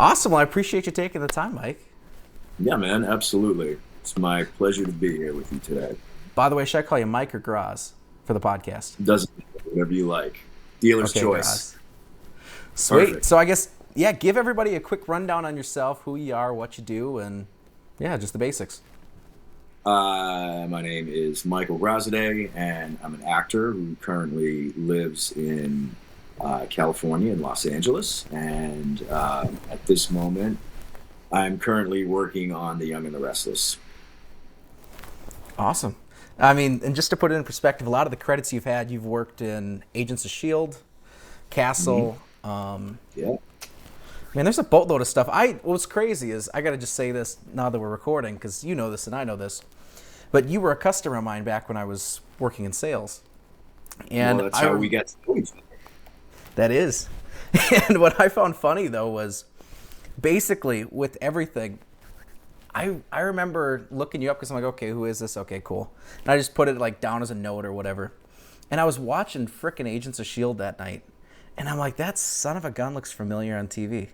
Awesome. Well, I appreciate you taking the time, Mike. Yeah, man, absolutely. It's my pleasure to be here with you today. By the way, should I call you Mike or Graz for the podcast? Doesn't matter, whatever you like. Dealer's Okay, choice. Graz. Sweet. Perfect. So I guess, yeah, give everybody a quick rundown on yourself, who you are, what you do, and yeah, just the basics. My name is Michael Graziadei, and I'm an actor who currently lives in California, in Los Angeles. And at this moment, I'm currently working on the Young and the Restless. Awesome. I mean, and just to put it in perspective, a lot of the credits you've had, you've worked in Agents of S.H.I.E.L.D., Castle. Yeah. Man, there's a boatload of stuff. What's crazy is, I got to just say this now that we're recording, because you know this and I know this, but you were a customer of mine back when I was working in sales. And Well, that's how we get to know each other. That is. And what I found funny, though, was basically with everything, I remember looking you up because I'm like, okay, who is this? Okay, cool. And I just put it like down as a note or whatever. And I was watching frickin' Agents of S.H.I.E.L.D. that night. And I'm like, that son of a gun looks familiar on TV.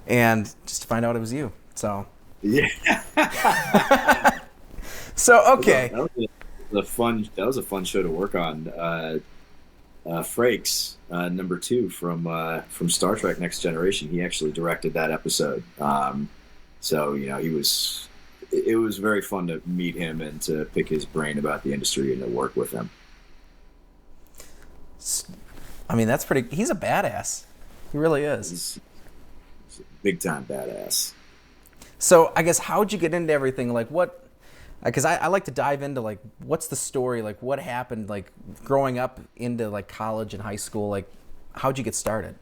And just to find out it was you. So, Yeah. so okay. That was a fun show to work on. Frakes, number two from Star Trek: Next Generation. He actually directed that episode. So it was very fun to meet him and to pick his brain about the industry and to work with him. I mean, that's pretty. He's a badass. He really is. He's a big time badass. So I guess how'd you get into everything? Like what? Because I like to dive into like what's the story? Like what happened? Like growing up into like college and high school. Like how'd you get started?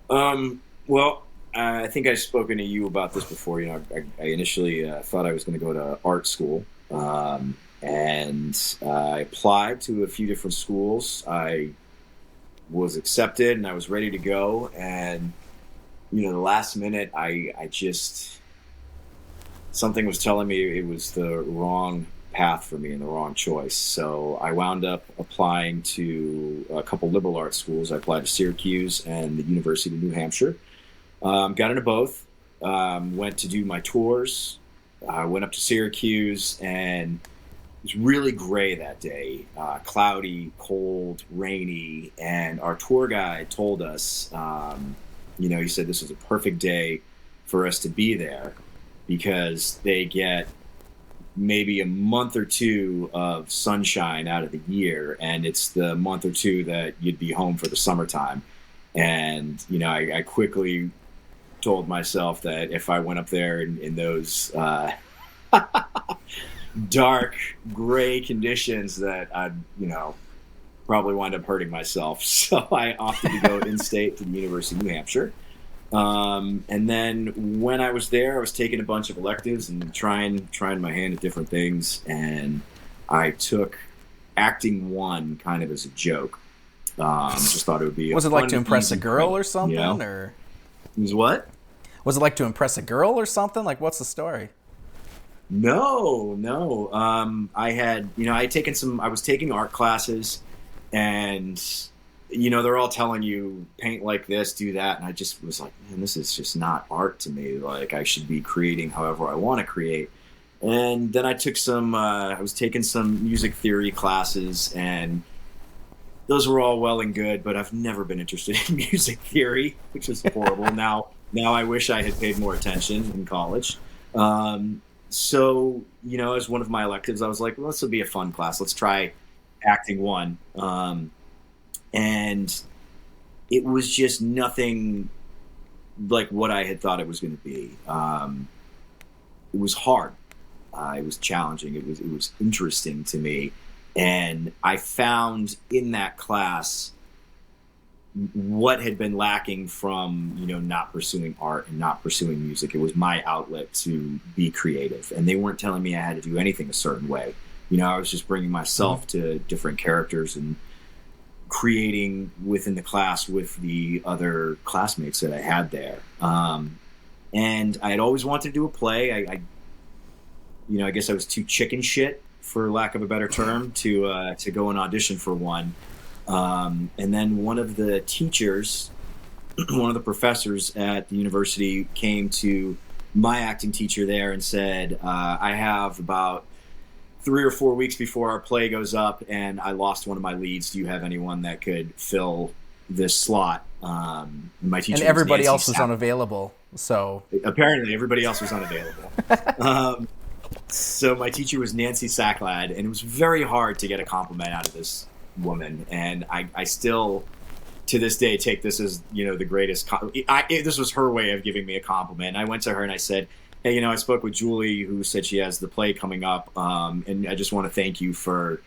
Well, I think I've spoken to you about this before. I initially thought I was going to go to art school, and I applied to a few different schools. I was accepted, and I was ready to go. And the last minute, I just something was telling me it was the wrong path for me and the wrong choice. So I wound up applying to a couple liberal arts schools. I applied to Syracuse and the University of New Hampshire. Got into both. Went to do my tours. I went up to Syracuse, and it was really gray that day. Cloudy, cold, rainy. And our tour guide told us, he said this was a perfect day for us to be there because they get maybe a month or two of sunshine out of the year, and it's the month or two that you'd be home for the summertime. And, I quickly told myself that if I went up there in those dark, gray conditions that I'd, probably wind up hurting myself. So I opted to go in-state to the University of New Hampshire. And then when I was there, I was taking a bunch of electives and trying my hand at different things. And I took acting one kind of as a joke. Just thought it would be. Was it like to impress a girl or something, or? It was what? Was it like to impress a girl or something? Like, what's the story? No. I was taking art classes, and they're all telling you paint like this, do that, and I just was like, man, this is just not art to me. Like, I should be creating however I want to create. And then I took I was taking some music theory classes, and those were all well and good, but I've never been interested in music theory, which is horrible. Now I wish I had paid more attention in college. So, as one of my electives, I was like, well, this will be a fun class. Let's try acting one. And it was just nothing like what I had thought it was going to be. It was hard. It was challenging. It was interesting to me. And I found in that class what had been lacking from, not pursuing art and not pursuing music. It was my outlet to be creative. And they weren't telling me I had to do anything a certain way. I was just bringing myself to different characters and creating within the class with the other classmates that I had there. And I had always wanted to do a play. I guess I was too chicken shit, for lack of a better term, to go and audition for one. And then one of the teachers one of the professors at the university came to my acting teacher there and said, I have about 3 or 4 weeks before our play goes up, and I lost one of my leads. Do you have anyone that could fill this slot? My teacher And everybody else was Sackland. unavailable, so Apparently, everybody else was unavailable. So my teacher was Nancy Sacklad, and it was very hard to get a compliment out of this woman. And I still, to this day, take this as, the greatest. This was her way of giving me a compliment. I went to her and I said, hey, I spoke with Julie, who said she has the play coming up, and I just want to thank you for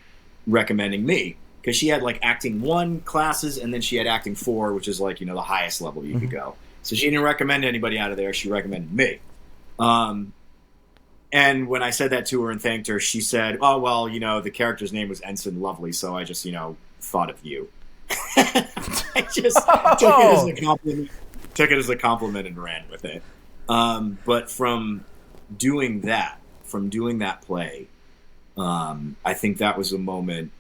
recommending me. Because she had, acting 1 classes, and then she had acting 4, which is, the highest level you could go. So she didn't recommend anybody out of there. She recommended me. And when I said that to her and thanked her, she said, oh, well, the character's name was Ensign Lovely, so I just, thought of you. I just took it as a compliment. Took it as a compliment and ran with it. But from doing that play, I think that was a moment,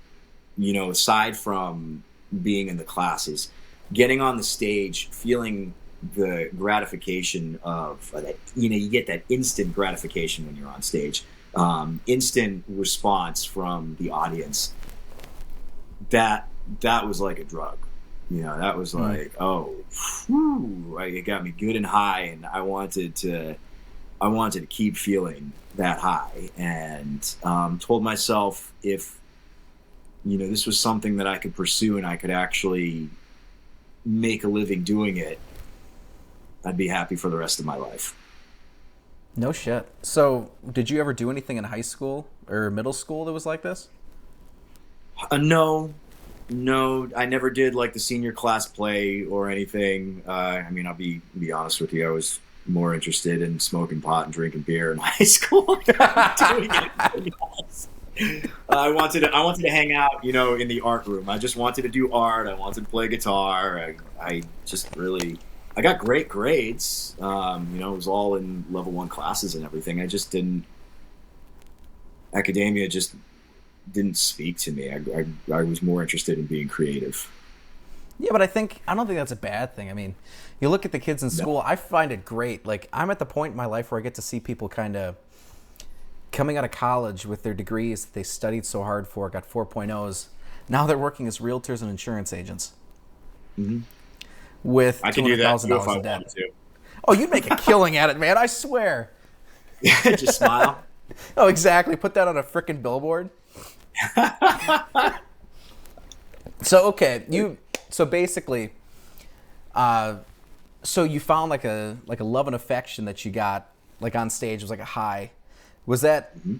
aside from being in the classes, getting on the stage, feeling the gratification of that, you get that instant gratification when you're on stage, instant response from the audience. That was like a drug. That was like, oh, whew, it got me good and high, and I wanted to keep feeling that high, and told myself if this was something that I could pursue and I could actually make a living doing it, I'd be happy for the rest of my life. No shit. So, did you ever do anything in high school or middle school that was like this? No, I never did the senior class play or anything. I'll be honest with you. I was more interested in smoking pot and drinking beer in high school than doing anything else. I wanted to hang out, in the art room. I just wanted to do art. I wanted to play guitar. I just really, I got great grades. It was all in level 1 classes and everything. Academia just didn't speak to me. I was more interested in being creative. Yeah, but I don't think that's a bad thing. I mean, you look at the kids in school, I find it great. I'm at the point in my life where I get to see people kind of coming out of college with their degrees that they studied so hard for, got 4.0s. Now they're working as realtors and insurance agents. Mm-hmm. With I can do that too if I in debt. wanted to. Oh, you'd make a killing at it, man. I swear. Just smile. Oh, exactly. Put that on a frickin' billboard. So basically, so you found like a love and affection that you got on stage. It was like a high. Was that? Mm-hmm.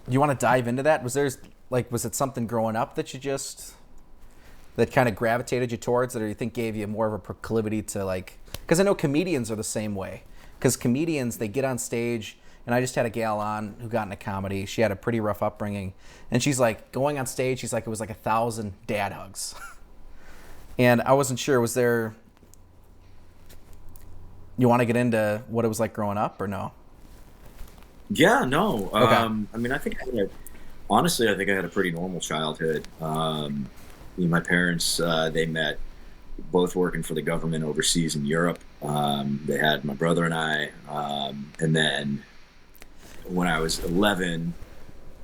You want to dive into that? Was it something growing up that that kind of gravitated you towards that, or you think gave you more of a proclivity to because I know comedians are the same way. Because comedians, they get on stage. And I just had a gal on who got into comedy. She had a pretty rough upbringing. And she's going on stage, she's it was 1,000 dad hugs. And I wasn't sure, was there... You want to get into what it was like growing up, or no? Yeah, no. Okay. I think I had a pretty normal childhood. My parents, they met both working for the government overseas in Europe. They had my brother and I. And then... when I was 11,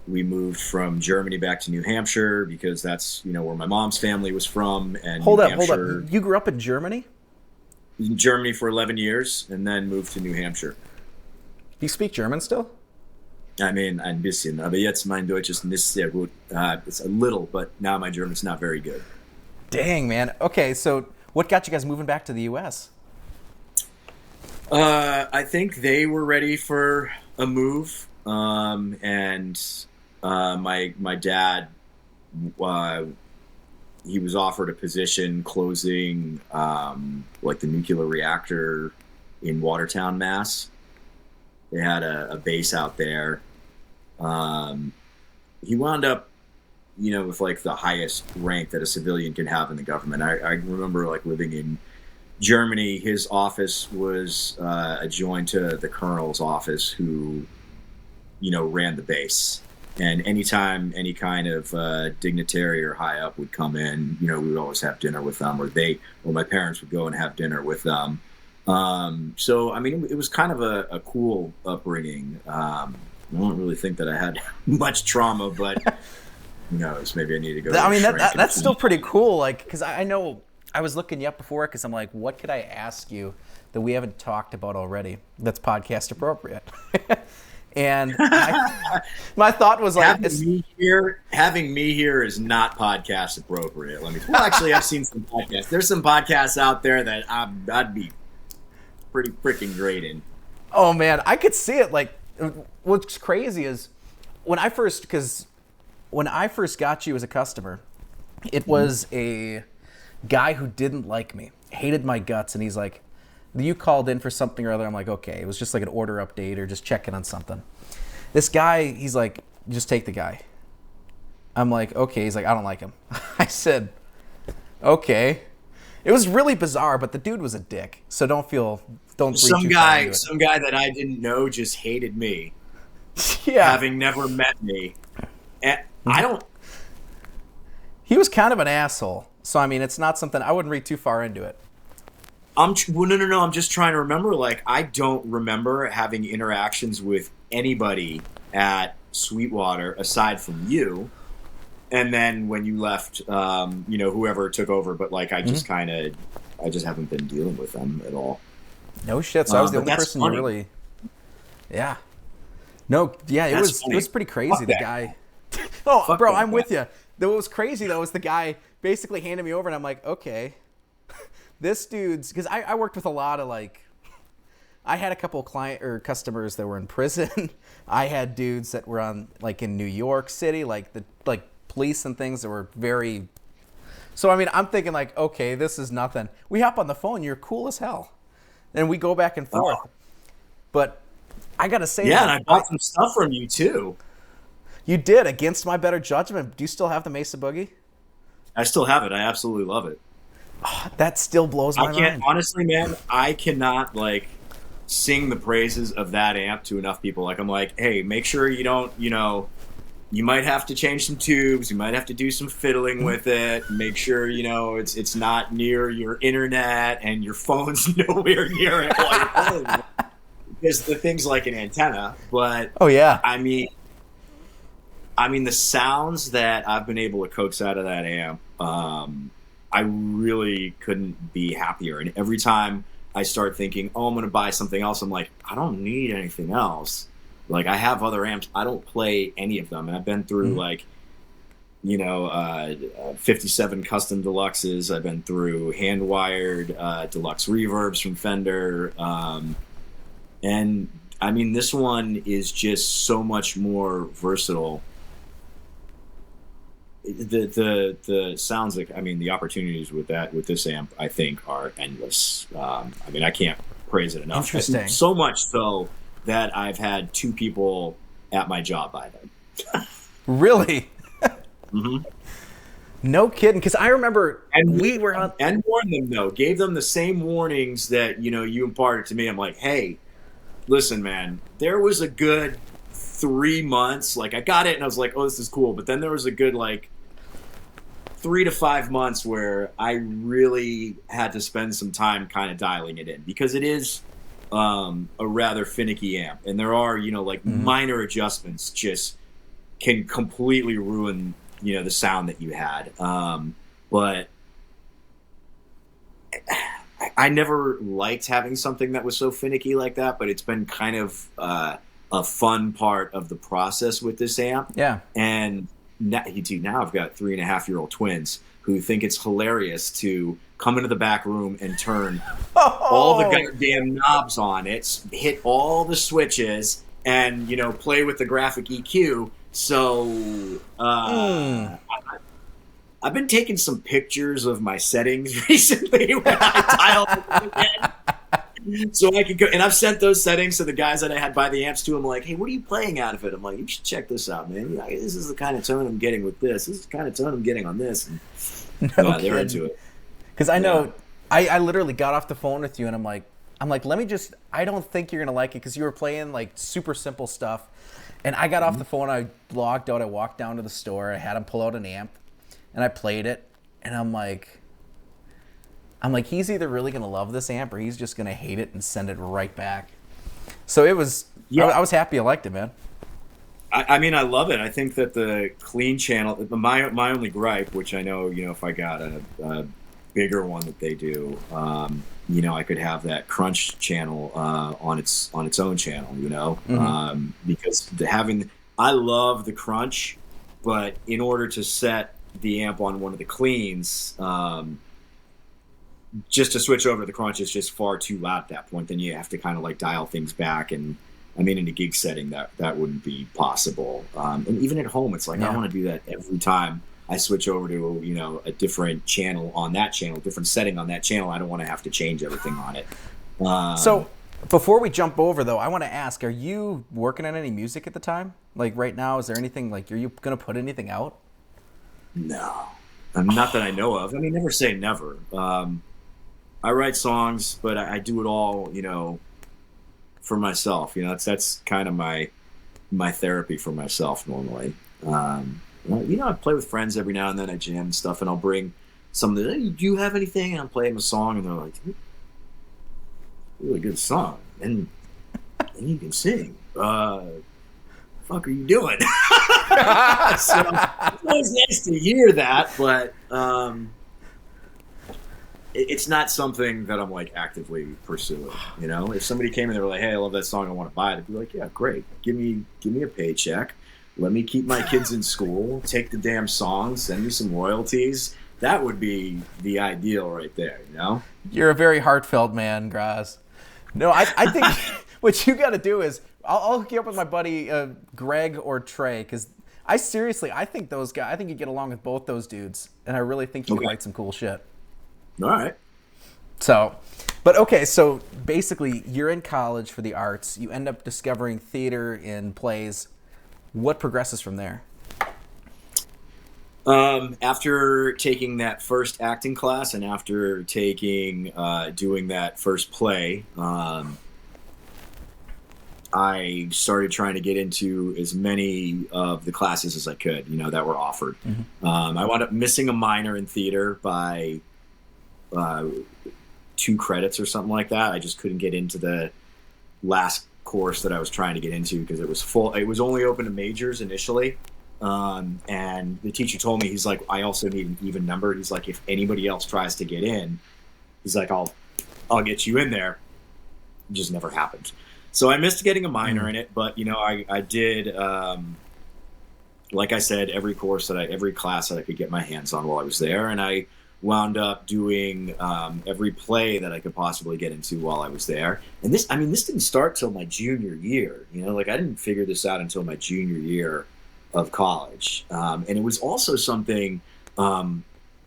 we moved from Germany back to New Hampshire because that's, where my mom's family was from. And Hold up. You grew up in Germany? In Germany for 11 years and then moved to New Hampshire. Do you speak German still? Ein bisschen, aber jetzt mein Deutsch ist nicht sehr gut. It's a little, but now my German's not very good. Dang, man. Okay, so what got you guys moving back to the U.S.? I think they were ready for a move, and my dad, he was offered a position closing the nuclear reactor in Watertown, Mass. They had a base out there. He wound up, with the highest rank that a civilian can have in the government. I remember living in Germany. His office was adjoined to the colonel's office who, ran the base. And anytime any kind of dignitary or high up would come in, we would always have dinner with them, or my parents would go and have dinner with them. So, I mean, it was kind of a cool upbringing. I don't really think that I had much trauma, but who knows? Maybe I need to go. I mean, that's still pretty cool. Like, because I know I was looking you up before because I'm like, what could I ask you that we haven't talked about already that's podcast appropriate? And my thought was like, having me here is not podcast appropriate. Well, actually, I've seen some podcasts. There's some podcasts out there that I'd be pretty freaking great in. Oh man, I could see it. Like, what's crazy is when I first got you as a customer, it was a guy who didn't like me, hated my guts, and he's like, you called in for something or other. I'm like, okay. It was just like an order update or just checking on something. This guy, he's like, just take the guy. I'm like, okay. He's like, I don't like him. I said, okay. It was really bizarre, but the dude was a dick. So don't read some guy that I didn't know just hated me. Yeah. Having never met me. And he was kind of an asshole. So, I mean, it's not something, I wouldn't read too far into it. No. I'm just trying to remember. Like, I don't remember having interactions with anybody at Sweetwater aside from you. And then when you left, whoever took over. But like, I just haven't been dealing with them at all. No shit. So I was the only person funny. You really. Yeah. No. Yeah. It was pretty crazy. Fuck the that. guy. Oh, Fuck bro, that I'm guy. with you. What was crazy though was the guy basically handed me over, and I'm like, okay. This dude's, because I worked with a lot of like, I had a couple of customers that were in prison. I had dudes that were on like in New York City, like police and things that were very. So I mean, I'm thinking like, okay, this is nothing. We hop on the phone, you're cool as hell, and we go back and forth. Oh. But I gotta say, yeah, and I bought some stuff from you too. You did, against my better judgment. Do you still have the Mesa Boogie? I still have it. I absolutely love it. Oh, that still blows my mind. Honestly, man, I cannot like sing the praises of that amp to enough people. Like, I'm like, hey, make sure you don't, you might have to change some tubes, you might have to do some fiddling with it. Make sure it's not near your internet and your phone's nowhere near it while you're playing. Because the thing's like an antenna, but oh yeah, I mean the sounds that I've been able to coax out of that amp. I really couldn't be happier. And every time I start thinking, oh, I'm going to buy something else, I'm like, I don't need anything else. Like, I have other amps. I don't play any of them. And I've been through, 57 custom deluxes. I've been through hand-wired deluxe reverbs from Fender. And, I mean, this one is just so much more versatile. The sounds, like, I mean, the opportunities with this amp, I think, are endless. I mean, I can't praise it enough. Interesting. So much so that I've had 2 people at my job buy them. Really? Mm-hmm. No kidding. Because I remember we were on and warned them though. Gave them the same warnings that you imparted to me. I'm like, hey, listen, man. There was a good 3 months. Like, I got it, and I was like, oh, this is cool. But then there was a good 3 to 5 months where I really had to spend some time kind of dialing it in, because it is a rather finicky amp, and there are minor adjustments just can completely ruin the sound that you had. But I never liked having something that was so finicky like that, but it's been kind of a fun part of the process with this amp. Yeah. And now I've got 3.5-year-old twins who think it's hilarious to come into the back room and turn all the goddamn knobs on it, hit all the switches, and play with the graphic EQ. So I've been taking some pictures of my settings recently when I dialed it again. So I could go, and I've sent those settings to the guys that I had buy the amps to. I'm like, hey, what are you playing out of it? I'm like, you should check this out, man. This is the kind of tone I'm getting with this. This is the kind of tone I'm getting on this. And, they're into it. Because I know, I literally got off the phone with you, and I'm like, let me just, I don't think you're going to like it, because you were playing like super simple stuff. And I got off the phone, I logged out, I walked down to the store, I had him pull out an amp, and I played it, and I'm like, he's either really going to love this amp or he's just going to hate it and send it right back. So it was, I was happy I liked it, man. I mean, I love it. I think that the clean channel, my only gripe, which I know, if I got a bigger one that they do, I could have that crunch channel on its own channel, because I love the crunch, but in order to set the amp on one of the cleans, just to switch over to the crunch is just far too loud at that point. Then you have to kind of like dial things back, and I mean, in a gig setting, that wouldn't be possible. And even at home, it's like I want to do that every time I switch over to a different channel on that channel, different setting on that channel. I don't want to have to change everything on it. So before we jump over, though, I want to ask: are you working on any music at the time? Like right now, is there anything like are you going to put anything out? No, not that I know of. I mean, never say never. I write songs, but I do it all, for myself. That's kind of my therapy for myself normally. I play with friends every now and then. I jam and stuff, and I'll bring some of the, hey, do you have anything? And I'm playing a song, and they're like, really good song. And you can sing. Fuck are you doing? So it's always nice to hear that, but it's not something that I'm like actively pursuing. If somebody came and they were like, "Hey, I love that song. I want to buy it," I'd be like, "Yeah, great. Give me a paycheck. Let me keep my kids in school. Take the damn song. Send me some royalties." That would be the ideal right there. You're a very heartfelt man, Graz. No, I think what you got to do is I'll hook you up with my buddy Greg or Trey, because I think those guys. I think you get along with both those dudes, and I really think you could write some cool shit. All right. So, but okay, so basically you're in college for the arts. You end up discovering theater in plays. What progresses from there? After taking that first acting class and after taking doing that first play, I started trying to get into as many of the classes as I could, that were offered. Mm-hmm. I wound up missing a minor in theater by 2 credits or something like that. I just couldn't get into the last course that I was trying to get into because it was full. It was only open to majors initially. And the teacher told me, he's like, I also need an even number. He's like, if anybody else tries to get in, he's like, I'll get you in there. It just never happened. So I missed getting a minor in it, but I did, like I said, every class that I could get my hands on while I was there. And I wound up doing every play that I could possibly get into while I was there. And this didn't start till my junior year. I didn't figure this out until my junior year of college. And it was also something, I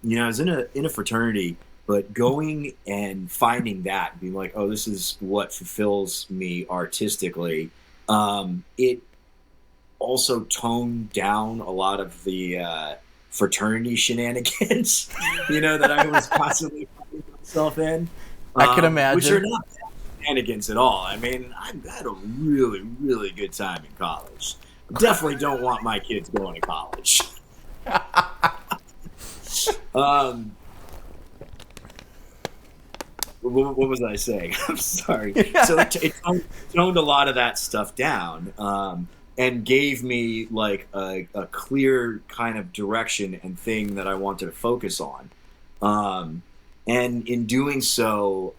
was in a fraternity, but going and finding that, being like, oh, this is what fulfills me artistically. It also toned down a lot of the fraternity shenanigans, that I was constantly finding myself in. I can imagine. Which are not shenanigans at all. I mean, I had a really, really good time in college. Definitely don't want my kids going to college. What was I saying? I'm sorry. So it toned a lot of that stuff down. And gave me like a clear kind of direction and thing that I wanted to focus on. And in doing so,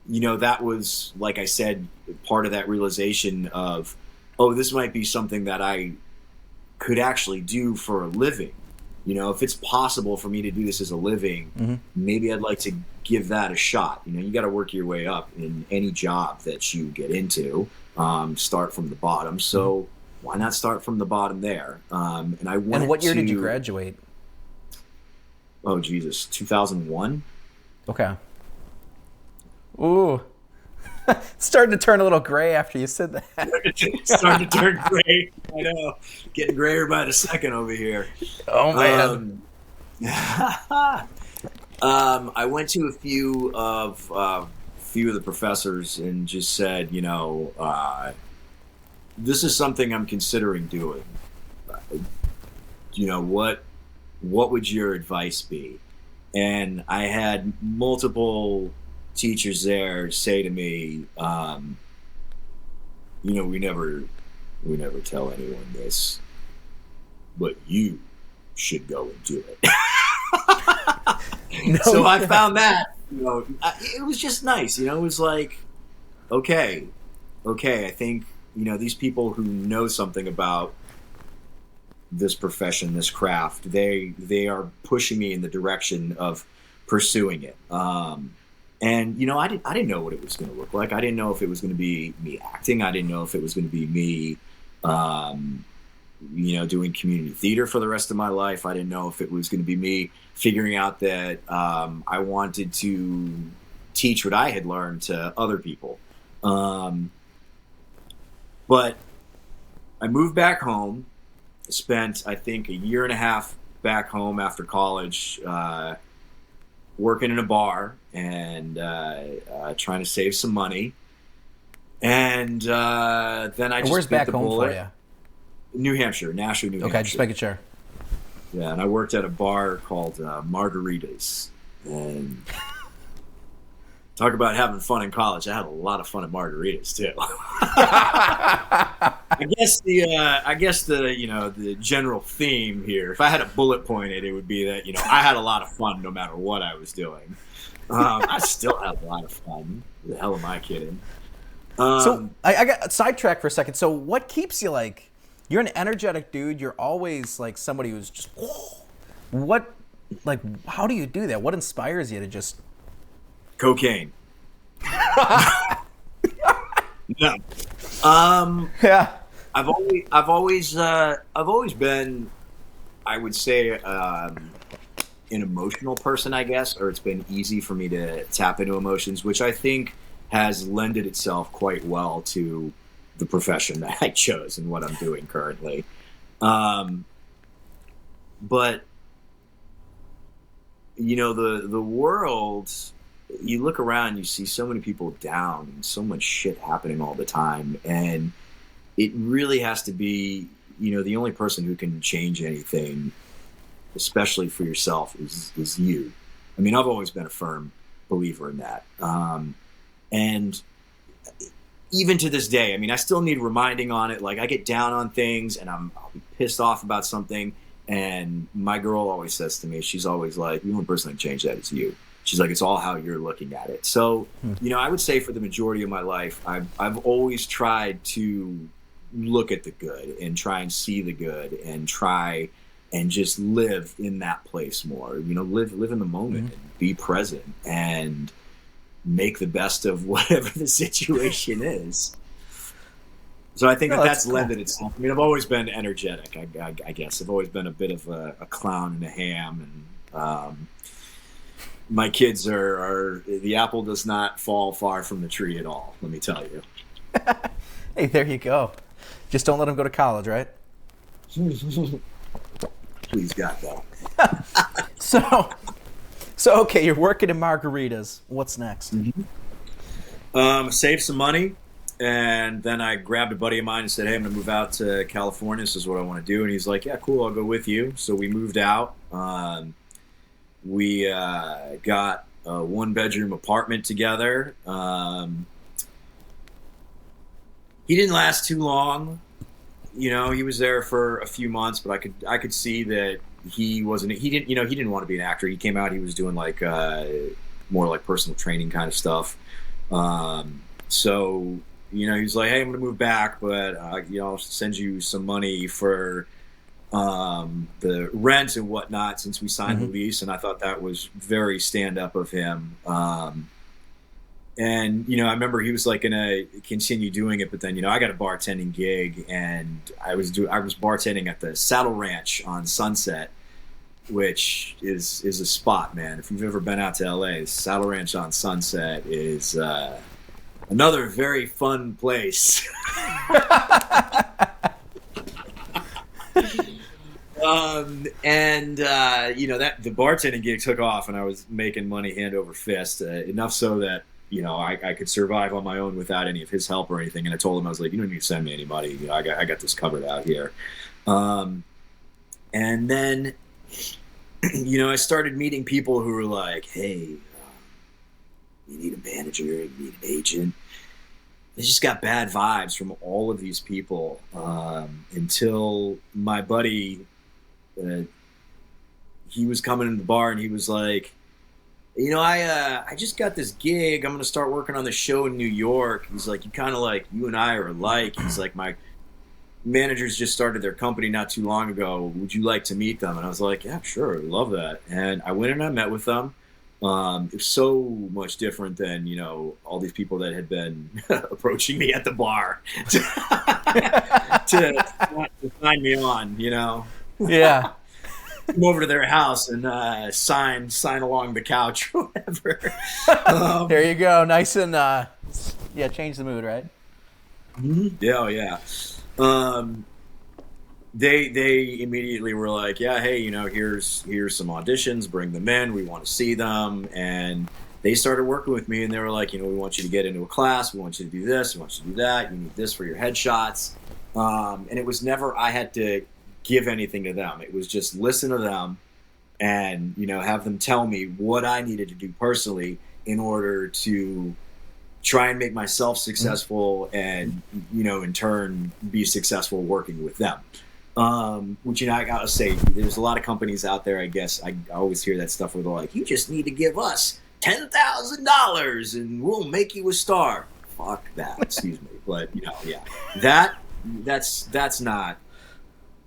that was, like I said, part of that realization of, oh, this might be something that I could actually do for a living. If it's possible for me to do this as a living, maybe I'd like to give that a shot. You got to work your way up in any job that you get into, start from the bottom. So why not start from the bottom there? And I went. And what year did you graduate? Oh Jesus, 2001. Okay. Ooh, it's starting to turn a little gray after you said that. Starting to turn gray. I know, getting grayer by the second over here. Oh man. I went to a few of the professors and just said, this is something I'm considering doing. You know, what would your advice be? And I had multiple teachers there say to me, you know, we never tell anyone this, but you should go and do it. No, So I found that, you know, it was just nice. You know, it was like, okay, I think, you know, these people who know something about this profession, this craft, they are pushing me in the direction of pursuing it. And you know, I didn't know what it was going to look like. I didn't know if it was going to be me acting. I didn't know if it was going to be me, you know, doing community theater for the rest of my life. I didn't know if it was going to be me figuring out that I wanted to teach what I had learned to other people. But I moved back home, spent, I think, a year and a half back home after college, working in a bar and trying to save some money. And then I just where's bit back the home bullet. for you? New Hampshire, Nashua, New Hampshire. Okay, just making sure. Yeah, and I worked at a bar called Margaritas. And talk about having fun in college. I had a lot of fun at Margaritas too. I guess the you know, the general theme here, if I had a bullet point it would be that, you know, I had a lot of fun no matter what I was doing. I still have a lot of fun. Who the hell am I kidding? So I got sidetracked for a second. So what keeps you like? You're an energetic dude. You're always like somebody who's just what, like, how do you do that? What inspires you to just Cocaine. No. yeah? I've always been, I would say, an emotional person, I guess, or it's been easy for me to tap into emotions, which I think has lended itself quite well to the profession that I chose and what I'm doing currently. But you know, the world, you look around, you see so many people down and so much shit happening all the time, and it really has to be, you know, the only person who can change anything, especially for yourself, is you. I mean, I've always been a firm believer in that. And even to this day, I mean, I still need reminding on it. Like, I get down on things and I'll be pissed off about something. And my girl always says to me, she's always like, the only person that can change that is you. She's like, it's all how you're looking at it. So, you know, I would say for the majority of my life, I've always tried to look at the good and try and see the good and try and just live in that place more. You know, live in the moment and be present and make the best of whatever the situation is. So I think that's cool. lended itself. I mean, I've always been energetic, I guess. I've always been a bit of a clown and a ham. And my kids are the apple does not fall far from the tree at all, let me tell you. Hey, there you go. Just don't let them go to college, right? Please God, no. So okay, you're working in Margaritas. What's next? Saved some money, and then I grabbed a buddy of mine and said, hey, I'm going to move out to California. This is what I want to do. And he's like, yeah, cool, I'll go with you. So we moved out. We got a one-bedroom apartment together. He didn't last too long. You know, he was there for a few months, but I could see that he didn't want to be an actor. He came out, he was doing like more like personal training kind of stuff. So, you know, he was like, hey, I'm going to move back, but you know, I'll send you some money for the rent and whatnot since we signed the lease. And I thought that was very stand up of him. And, you know, I remember he was like going to continue doing it, but then, you know, I got a bartending gig and I was bartending at the Saddle Ranch on Sunset, which is a spot, man. If you've ever been out to LA, Saddle Ranch on Sunset is another very fun place. You know, that the bartending gig took off and I was making money hand over fist, enough so that I could survive on my own without any of his help or anything. And I told him, I was like, you don't need to send me any money. I got this covered out here. And then, I started meeting people who were like, hey, you need a manager, you need an agent. I just got bad vibes from all of these people until my buddy, he was coming in the bar and he was like, I just got this gig. I'm going to start working on the show in New York. He's like, you and I are alike. He's like, my managers just started their company not too long ago. Would you like to meet them? And I was like, yeah, sure. I love that. And I went and I met with them. It was so much different than, all these people that had been approaching me at the bar to sign me on, Yeah. Come over to their house and sign along the couch or whatever. There you go. Nice and, change the mood, right? Yeah, yeah. They immediately were like, yeah, hey, here's some auditions, bring them in, we want to see them. And they started working with me and they were like, we want you to get into a class, we want you to do this, we want you to do that, you need this for your headshots. And it was never I had to give anything to them. It was just listen to them and, have them tell me what I needed to do personally in order to try and make myself successful and, in turn be successful working with them. Which, I gotta say, there's a lot of companies out there, I guess, I always hear that stuff where they're like, you just need to give us $10,000 and we'll make you a star. Fuck that, excuse me. But, yeah, that's not,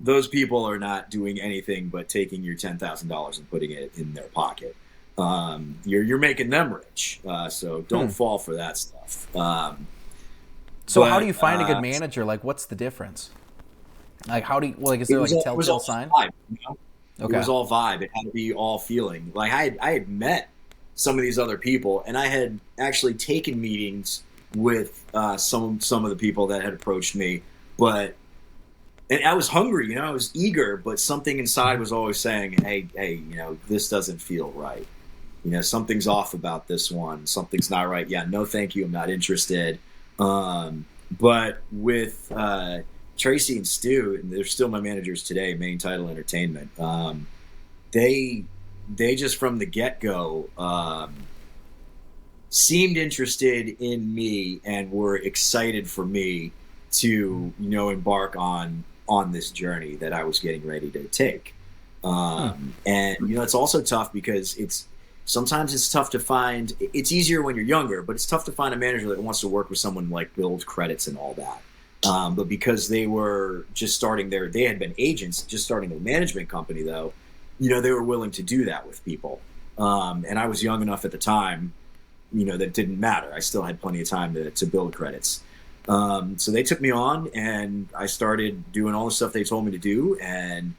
those people are not doing anything but taking your $10,000 and putting it in their pocket. You're making them rich, so don't fall for that stuff. So how do you find a good manager? Like, what's the difference? Like, how do you, is there like a telltale sign? Vibe, Okay. It was all vibe. It had to be all feeling. Like I had met some of these other people, and I had actually taken meetings with some of the people that had approached me, and I was hungry, I was eager, but something inside was always saying, hey, this doesn't feel right. Something's off about this one. Something's not right. Yeah, no, thank you. I'm not interested. But with Tracy and Stu, and they're still my managers today, Main Title Entertainment. They just from the get-go seemed interested in me and were excited for me to embark on this journey that I was getting ready to take. And it's also tough because sometimes it's tough to find. It's easier when you're younger, but it's tough to find a manager that wants to work with someone like build credits and all that. But because they were just starting they had been agents, just starting their management company though, they were willing to do that with people. And I was young enough at the time, that didn't matter. I still had plenty of time to build credits. So they took me on and I started doing all the stuff they told me to do and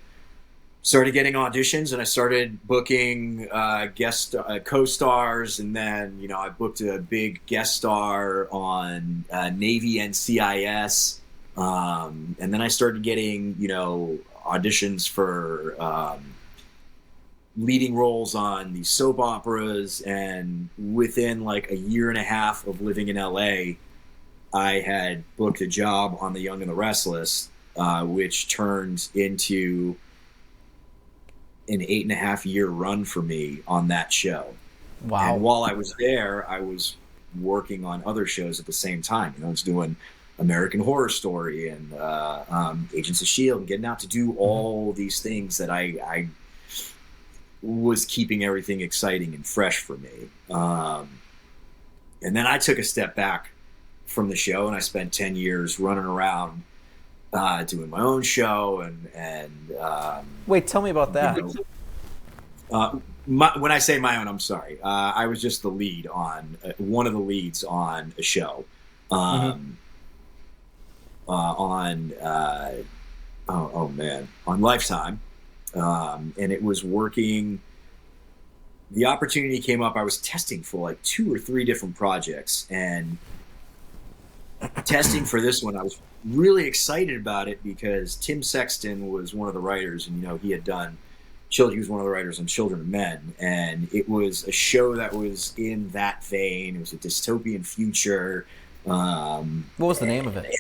started getting auditions, and I started booking guest co-stars, and then I booked a big guest star on Navy NCIS, and then I started getting auditions for leading roles on these soap operas, and within like a year and a half of living in LA, I had booked a job on the Young and the Restless, which turned into an 8.5-year run for me on that show. Wow. And while I was there, I was working on other shows at the same time. I was doing American Horror Story and Agents of S.H.I.E.L.D. and getting out to do all these things that I was keeping everything exciting and fresh for me. And then I took a step back from the show and I spent 10 years running around doing my own show and wait, tell me about that. When I say my own, I'm sorry. I was just the lead on one of the leads on a show on Lifetime, and it was working. The opportunity came up. I was testing for like 2 or 3 different projects, and testing for this one, I was really excited about it because Tim Sexton was one of the writers, and he had done He was one of the writers on Children of Men, and it was a show that was in that vein. It was a dystopian future. What was the name of it?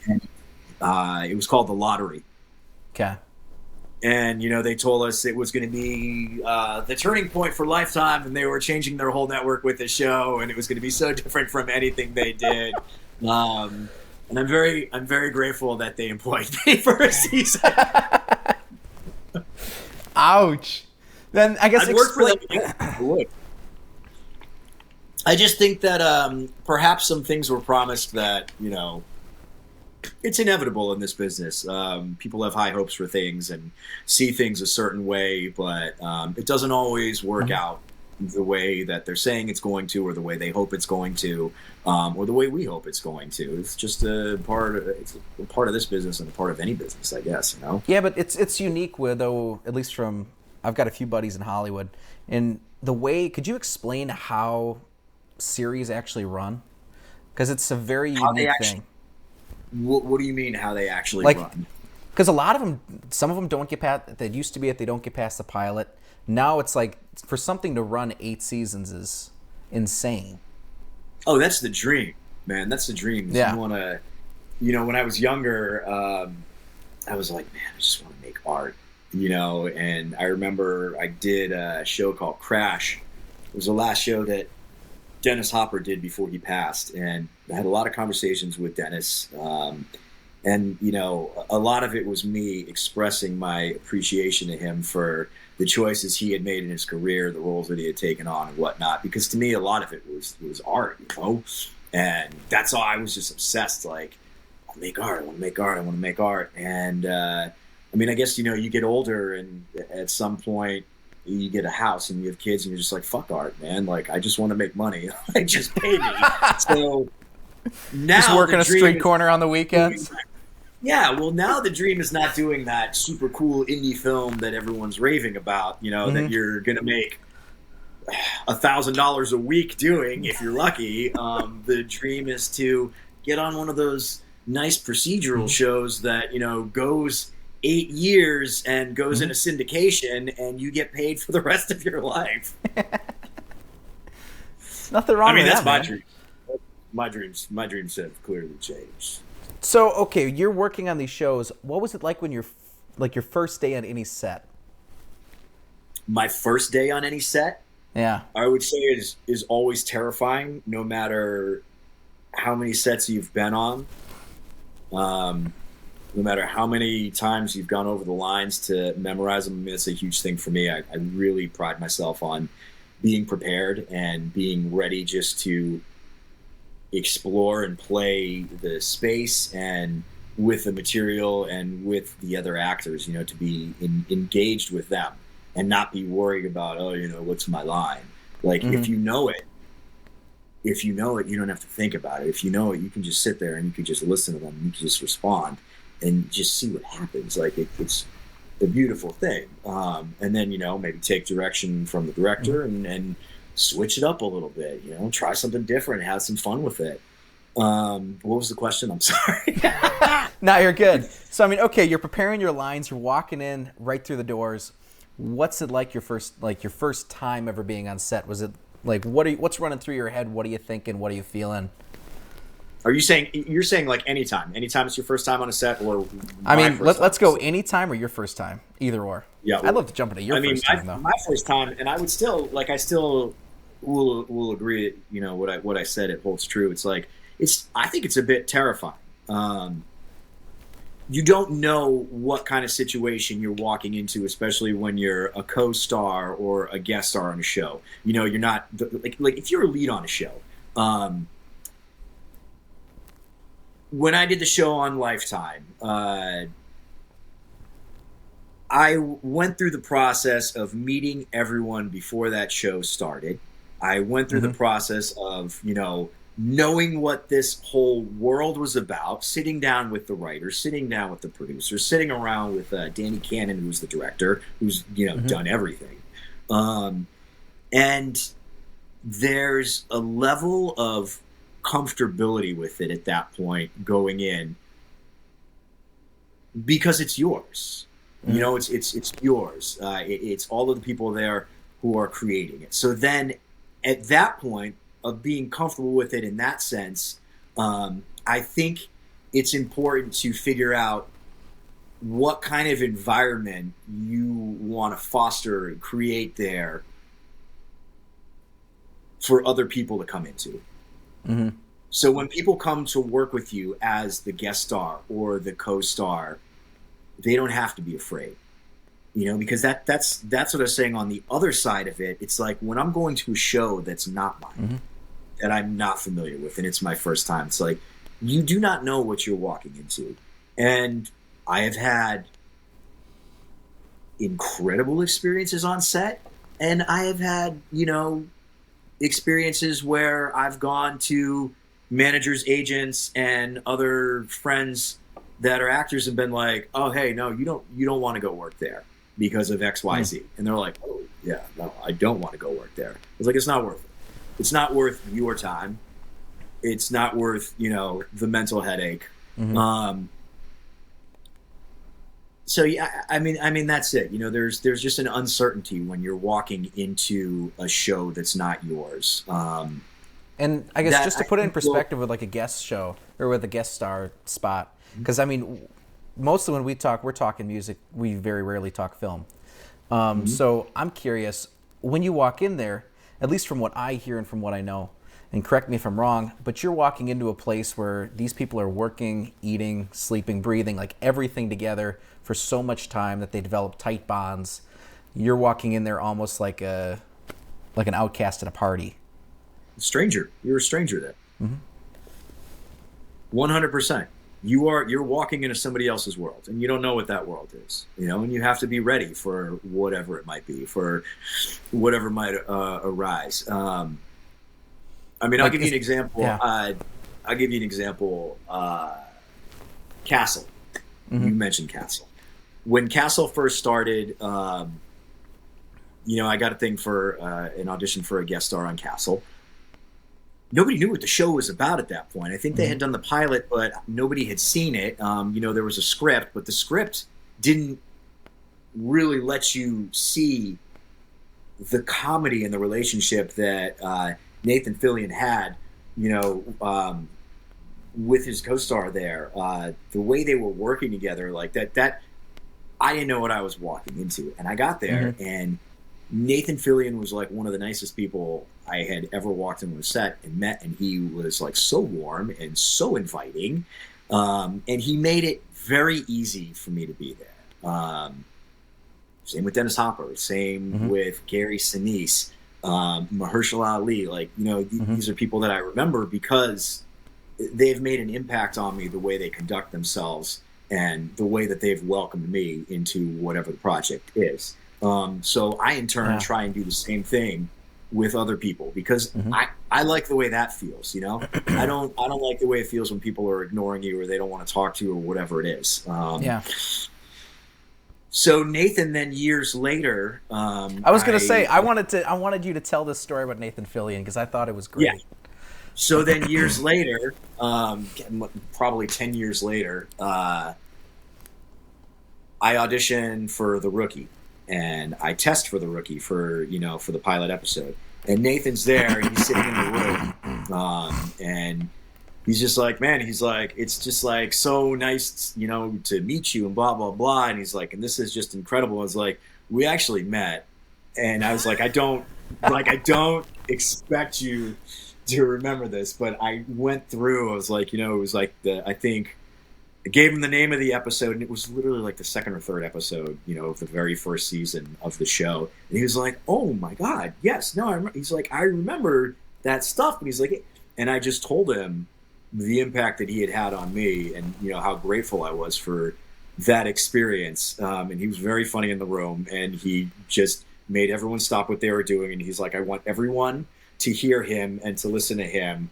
It was called The Lottery. Okay. And, they told us it was going to be the turning point for Lifetime, and they were changing their whole network with the show, and it was going to be so different from anything they did. And I'm very grateful that they employed me for a season. Ouch. Then I guess I'd work for them again. I would. I just think that perhaps some things were promised that, it's inevitable in this business. People have high hopes for things and see things a certain way, but it doesn't always work out the way that they're saying it's going to, or the way they hope it's going to, or the way we hope it's going to. It's just a part of this business and a part of any business, I guess. Yeah, but it's unique though, at least from, I've got a few buddies in Hollywood, and the way, could you explain how series actually run? Because it's a very unique thing. What do you mean how they actually run? Because a lot of them, some of them don't get past, that used to be they don't get past the pilot. Now it's like, for something to run 8 seasons is insane. Oh, that's the dream, man. That's the dream. Yeah. You want to, when I was younger, I was like, man, I just want to make art, and I remember I did a show called Crash. It was the last show that Dennis Hopper did before he passed, and I had a lot of conversations with Dennis, and a lot of it was me expressing my appreciation to him for the choices he had made in his career, the roles that he had taken on and whatnot, because to me a lot of it was art, and that's all. I was just obsessed, like, I want to make art, and I guess I get older, and at some point you get a house and you have kids and you're just like, fuck art, man. Like, I just want to make money. Like, just pay me. So now just working a street corner on the weekends. Yeah, well, now the dream is not doing that super cool indie film that everyone's raving about, that you're going to make $1,000 a week doing, if you're lucky. The dream is to get on one of those nice procedural shows that, goes 8 years and goes into syndication, and you get paid for the rest of your life. Nothing wrong with that. That's my dream. My dreams have clearly changed. So, okay, you're working on these shows. What was it like when your first day on any set? My first day on any set? Yeah. I would say is always terrifying, no matter how many sets you've been on. No matter how many times you've gone over the lines to memorize them. It's a huge thing for me. I really pride myself on being prepared and being ready just to explore and play the space and with the material and with the other actors, to be engaged with them and not be worried about, what's my line? Like, if you know it, you don't have to think about it. If you know it, you can just sit there and you can just listen to them and you can just respond and just see what happens. Like, it's a beautiful thing. And then, maybe take direction from the director and switch it up a little bit, try something different, have some fun with it. What was the question? I'm sorry. No, you're good. So, okay, you're preparing your lines, you're walking in right through the doors. What's it like your first time ever being on set? Was it like, what's running through your head? What are you thinking? What are you feeling? You're saying like anytime it's your first time on a set, or let's go anytime or your first time, either or. Yeah, I'd love to jump into your first time though. My first time, and I would still will agree that what I said, it holds true. It's like, I think it's a bit terrifying. You don't know what kind of situation you're walking into, especially when you're a co-star or a guest star on a show. You're not like if you're a lead on a show. When I did the show on Lifetime, I went through the process of meeting everyone before that show started. I went through the process of, knowing what this whole world was about, sitting down with the writers, sitting down with the producers, sitting around with Danny Cannon, who's the director, who's, done everything. And there's a level of comfortability with it at that point going in, because it's yours. You know, it's yours. It's all of the people there who are creating it. So then, at that point of being comfortable with it in that sense, I think it's important to figure out what kind of environment you want to foster and create there for other people to come into. Mm-hmm. So when people come to work with you as the guest star or the co-star, they don't have to be afraid, you know, because that's what I was saying. On the other side of it, it's like when I'm going to a show that's not mine, Mm-hmm. that I'm not familiar with, and it's my first time, it's like you do not know what you're walking into. And I have had incredible experiences on set, and I have had, you know, experiences where I've gone to managers, agents, and other friends that are actors and been like, "Oh, hey, no, you don't want to go work there because of X, Y, Z." And they're like, "Oh, yeah, no, I don't want to go work there." It's like, it's not worth it. It's not worth your time. It's not worth, you know, the mental headache. Mm-hmm. So yeah, I mean that's it. You know, there's just an uncertainty when you're walking into a show that's not yours. And I guess just to put it in well, perspective with like a guest show or with a guest star spot, because I mean, mostly when we talk, we're talking music. We very rarely talk film. So I'm curious, when you walk in there, at least from what I hear and from what I know, and correct me if I'm wrong, but you're walking into a place where these people are working, eating, sleeping, breathing, like everything together for so much time that they develop tight bonds. You're walking in there almost like an outcast at a party. stranger. You're a stranger there. 100%. You're walking into somebody else's world, and you don't know what that world is. You know, and you have to be ready for whatever it might be, for whatever might arise. I mean, I'll give you an example. Yeah. I'll give you an example. Castle. You mentioned Castle. When Castle first started, you know, I got a thing for an audition for a guest star on Castle. Nobody knew what the show was about at that point. I think they had done the pilot, but nobody had seen it. You know, there was a script, but the script didn't really let you see the comedy and the relationship that Nathan Fillion had, you know, with his co-star there. The way they were working together, like that I didn't know what I was walking into. And I got there, and Nathan Fillion was like one of the nicest people I had ever walked into a set and met, and he was like so warm and so inviting, and he made it very easy for me to be there. Same with Dennis Hopper, same with Gary Sinise, Mahershala Ali. Like, you know, these are people that I remember because they've made an impact on me, the way they conduct themselves and the way that they've welcomed me into whatever the project is. So I, in turn, try and do the same thing with other people because I like the way that feels, you know. I don't like the way it feels when people are ignoring you or they don't want to talk to you or whatever it is. So Nathan, then years later, I was going to say I wanted you to tell this story about Nathan Fillion because I thought it was great. Yeah. So then years later, probably 10 years later, I auditioned for The Rookie. And I test for The Rookie for the pilot episode. And Nathan's there, and he's sitting in the room, and he's just like, man, he's like, it's just like so nice, you know, to meet you and blah blah blah. And he's like, and this is just incredible. I was like, we actually met, and I was like, I don't expect you to remember this, but I went through. I was like, you know, it was like I think. I gave him the name of the episode, and it was literally like the second or third episode, you know, of the very first season of the show. And he was like, "Oh my God, yes, no." He's like, "I remember that stuff." And he's like, and I just told him the impact that he had on me, and you know how grateful I was for that experience. And he was very funny in the room, and he just made everyone stop what they were doing. And he's like, "I want everyone to hear him and to listen to him."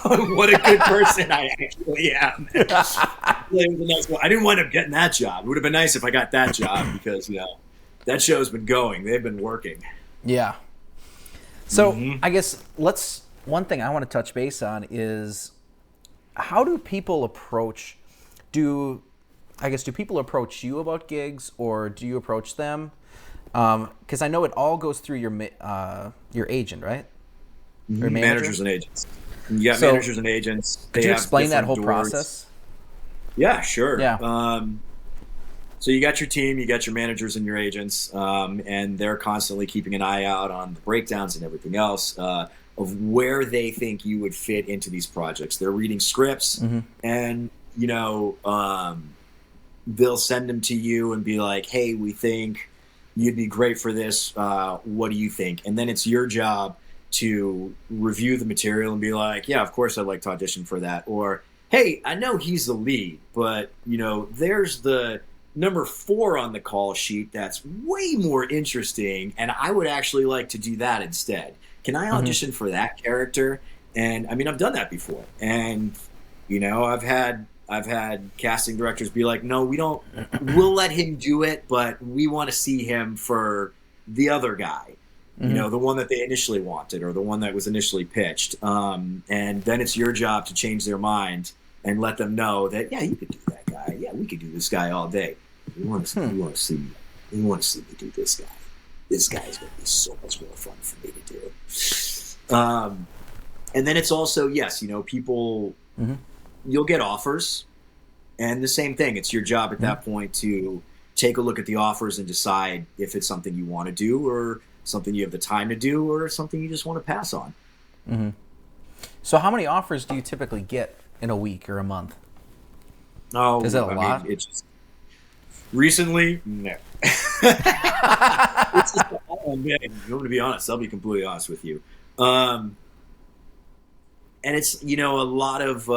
What a good person I actually am. I didn't wind up getting that job. It would have been nice if I got that job because, you know, that show's been going. They've been working. Yeah. So I guess one thing I want to touch base on is how do people approach, I guess, do people approach you about gigs, or do you approach them? Because I know it all goes through your agent, right? Or manager? Managers and agents. You got So, managers and agents. could They you have explain that different whole doors. process? Yeah, sure. Yeah. So you got your team, you got your managers and your agents, and they're constantly keeping an eye out on the breakdowns and everything else of where they think you would fit into these projects. They're reading scripts, and they'll send them to you and be like, "Hey, we think you'd be great for this. What do you think?" And then it's your job to review the material and be like, "Yeah, of course I'd like to audition for that," or "Hey, I know he's the lead, but there's the number 4 on the call sheet that's way more interesting, and I would actually like to do that instead. Can I audition for that character?" And I mean, I've done that before, and I've had casting directors be like, "No, we don't. We'll let him do it, but we want to see him for the other guy, the one that they initially wanted or the one that was initially pitched." And then it's your job to change their mind and let them know that, yeah, you could do that guy. Yeah, we could do this guy all day. We want to see me do this guy. This guy is going to be so much more fun for me to do. And then it's also, yes, people, you'll get offers, and the same thing. It's your job at that point to take a look at the offers and decide if it's something you want to do, or something you have the time to do, or something you just want to pass on. So how many offers do you typically get in a week or a month? Oh, is that a lot? It's just, recently, no. It's just, oh man, I'm going to be honest. I'll be completely honest with you. And it's a lot of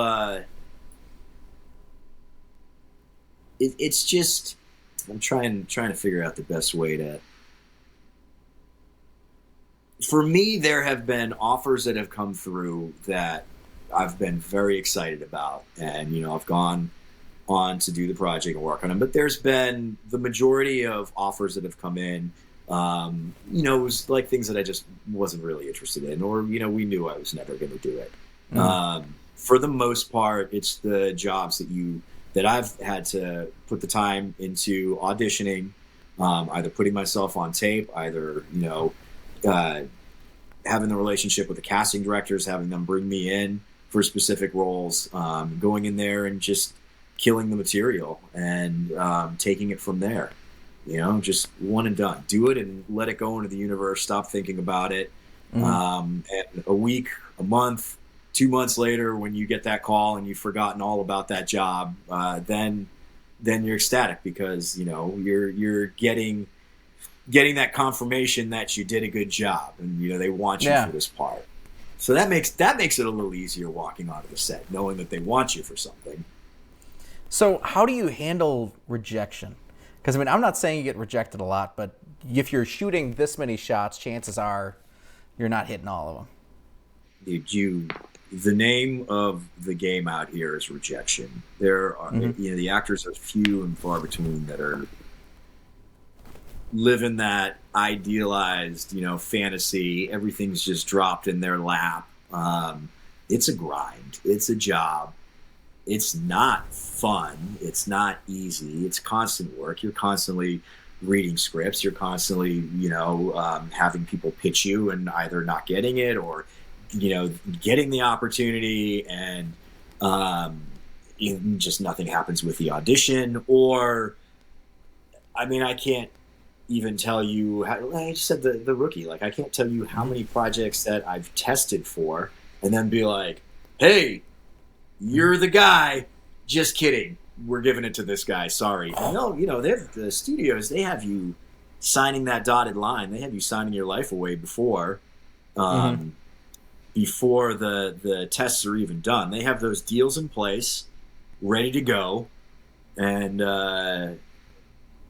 it's just, I'm trying to figure out the best way to. For me, there have been offers that have come through that I've been very excited about, and I've gone on to do the project and work on them. But there's been the majority of offers that have come in. It was like things that I just wasn't really interested in, or we knew I was never going to do it. For the most part, it's the jobs that I've had to put the time into auditioning, either putting myself on tape, either having the relationship with the casting directors, having them bring me in for specific roles, going in there and just killing the material and taking it from there. Just one and done. Do it and let it go into the universe. Stop thinking about it. And a week, a month, 2 months later, when you get that call and you've forgotten all about that job, then you're ecstatic because you're getting that confirmation that you did a good job, and they want you for this part. So that makes it a little easier walking onto the set, knowing that they want you for something. So how do you handle rejection? Because I'm not saying you get rejected a lot, but if you're shooting this many shots, chances are you're not hitting all of them. The name of the game out here is rejection. There are, the actors are few and far between that are living that idealized, fantasy. Everything's just dropped in their lap. It's a grind. It's a job. It's not fun. It's not easy. It's constant work. You're constantly reading scripts. You're constantly, having people pitch you and either not getting it or, getting the opportunity, and just nothing happens with the audition. Or, I can't even tell you how, I just said the rookie, like I can't tell you how many projects that I've tested for and then be like, "Hey, you're the guy. Just kidding. We're giving it to this guy. Sorry." No, the studios, they have you signing that dotted line. They have you signing your life away before before the tests are even done. They have those deals in place, ready to go, and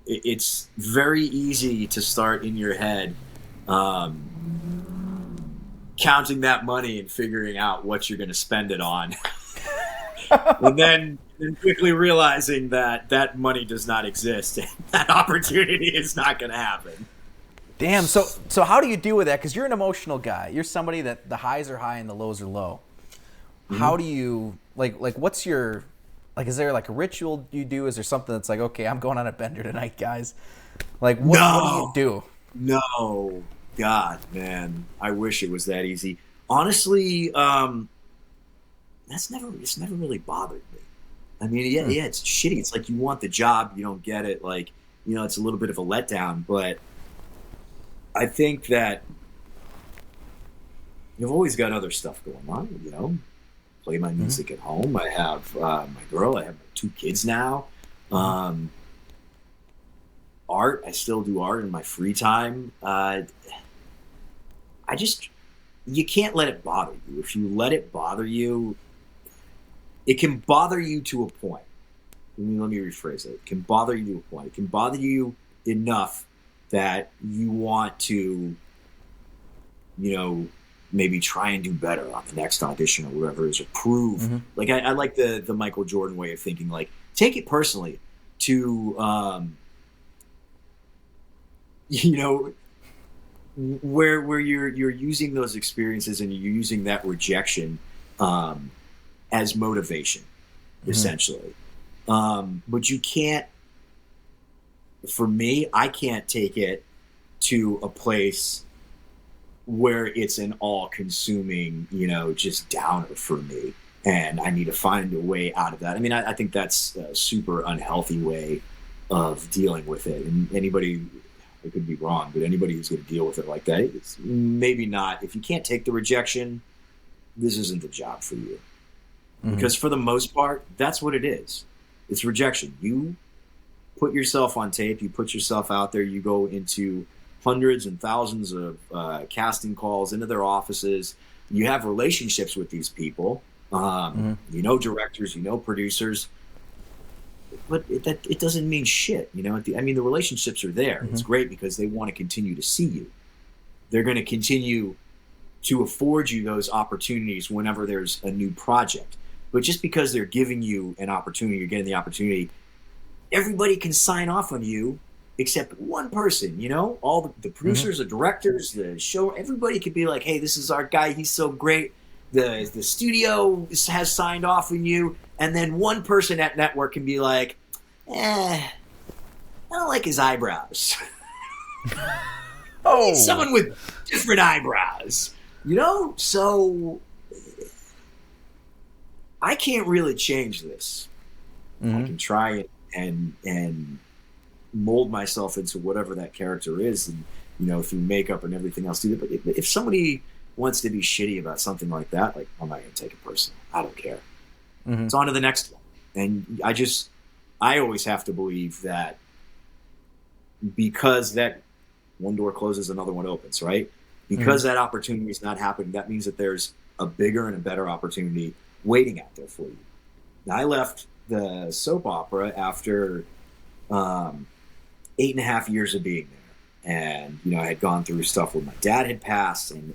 it's very easy to start in your head counting that money and figuring out what you're going to spend it on. And then quickly realizing that money does not exist and that opportunity is not going to happen. Damn. So how do you deal with that? Because you're an emotional guy. You're somebody that the highs are high and the lows are low. How do you like? What's your Like, is there like a ritual you do? Is there something that's like, okay, I'm going on a bender tonight, guys? Like, what do you No, do? no, God, man, I wish it was that easy. Honestly, it's never really bothered me. I mean, yeah, Hmm. yeah, it's shitty. It's like you want the job, you don't get it. Like, it's a little bit of a letdown. But I think that you've always got other stuff going on. Play my Hmm. music at home. I have my girl. I have my 2 kids now. Hmm. Um, art. I still do art in my free time. I just you can't let it bother you. If you let it bother you, it can bother you to a point. Let me rephrase it. It can bother you to a point. It can bother you enough that you want to, you know, maybe try and do better on the next audition or whatever it is, or prove. Hmm. Like I like the Michael Jordan way of thinking. Like take it personally to, you know, where you're using those experiences and you're using that rejection as motivation, Hmm. essentially. But you can't. For me, I can't take it to a place where it's an all-consuming, just downer for me, and I need to find a way out of that. I mean, I think that's a super unhealthy way of dealing with it. And anybody, I could be wrong, but anybody who's going to deal with it like that, it's maybe not. If you can't take the rejection, this isn't the job for you. Hmm. Because for the most part, that's what it is. It's rejection. You put yourself on tape, you put yourself out there, you go into hundreds and thousands of casting calls into their offices. You have relationships with these people. Hmm. Directors, producers, but it doesn't mean shit. The relationships are there. Hmm. It's great because they want to continue to see you. They're going to continue to afford you those opportunities whenever there's a new project. But just because they're giving you an opportunity, you're getting the opportunity, everybody can sign off on you except one person. All the Hmm. producers, the directors, the show, everybody could be like, hey, this is our guy, he's so great. The studio has signed off on you. And then one person at network can be like, I don't like his eyebrows. I need Oh. someone with different eyebrows. So I can't really change this. I Hmm. can try and mold myself into whatever that character is, and through makeup and everything else. Do that. But if somebody wants to be shitty about something like that, like I'm not going to take it personally. I don't care. Hmm. It's on to the next one. And I always have to believe that because that one door closes, another one opens, right? Hmm. Because that opportunity is not happening, that means that there's a bigger and a better opportunity waiting out there for you. Now, I left the soap opera after 8.5 years of being there. And, I had gone through stuff where my dad had passed and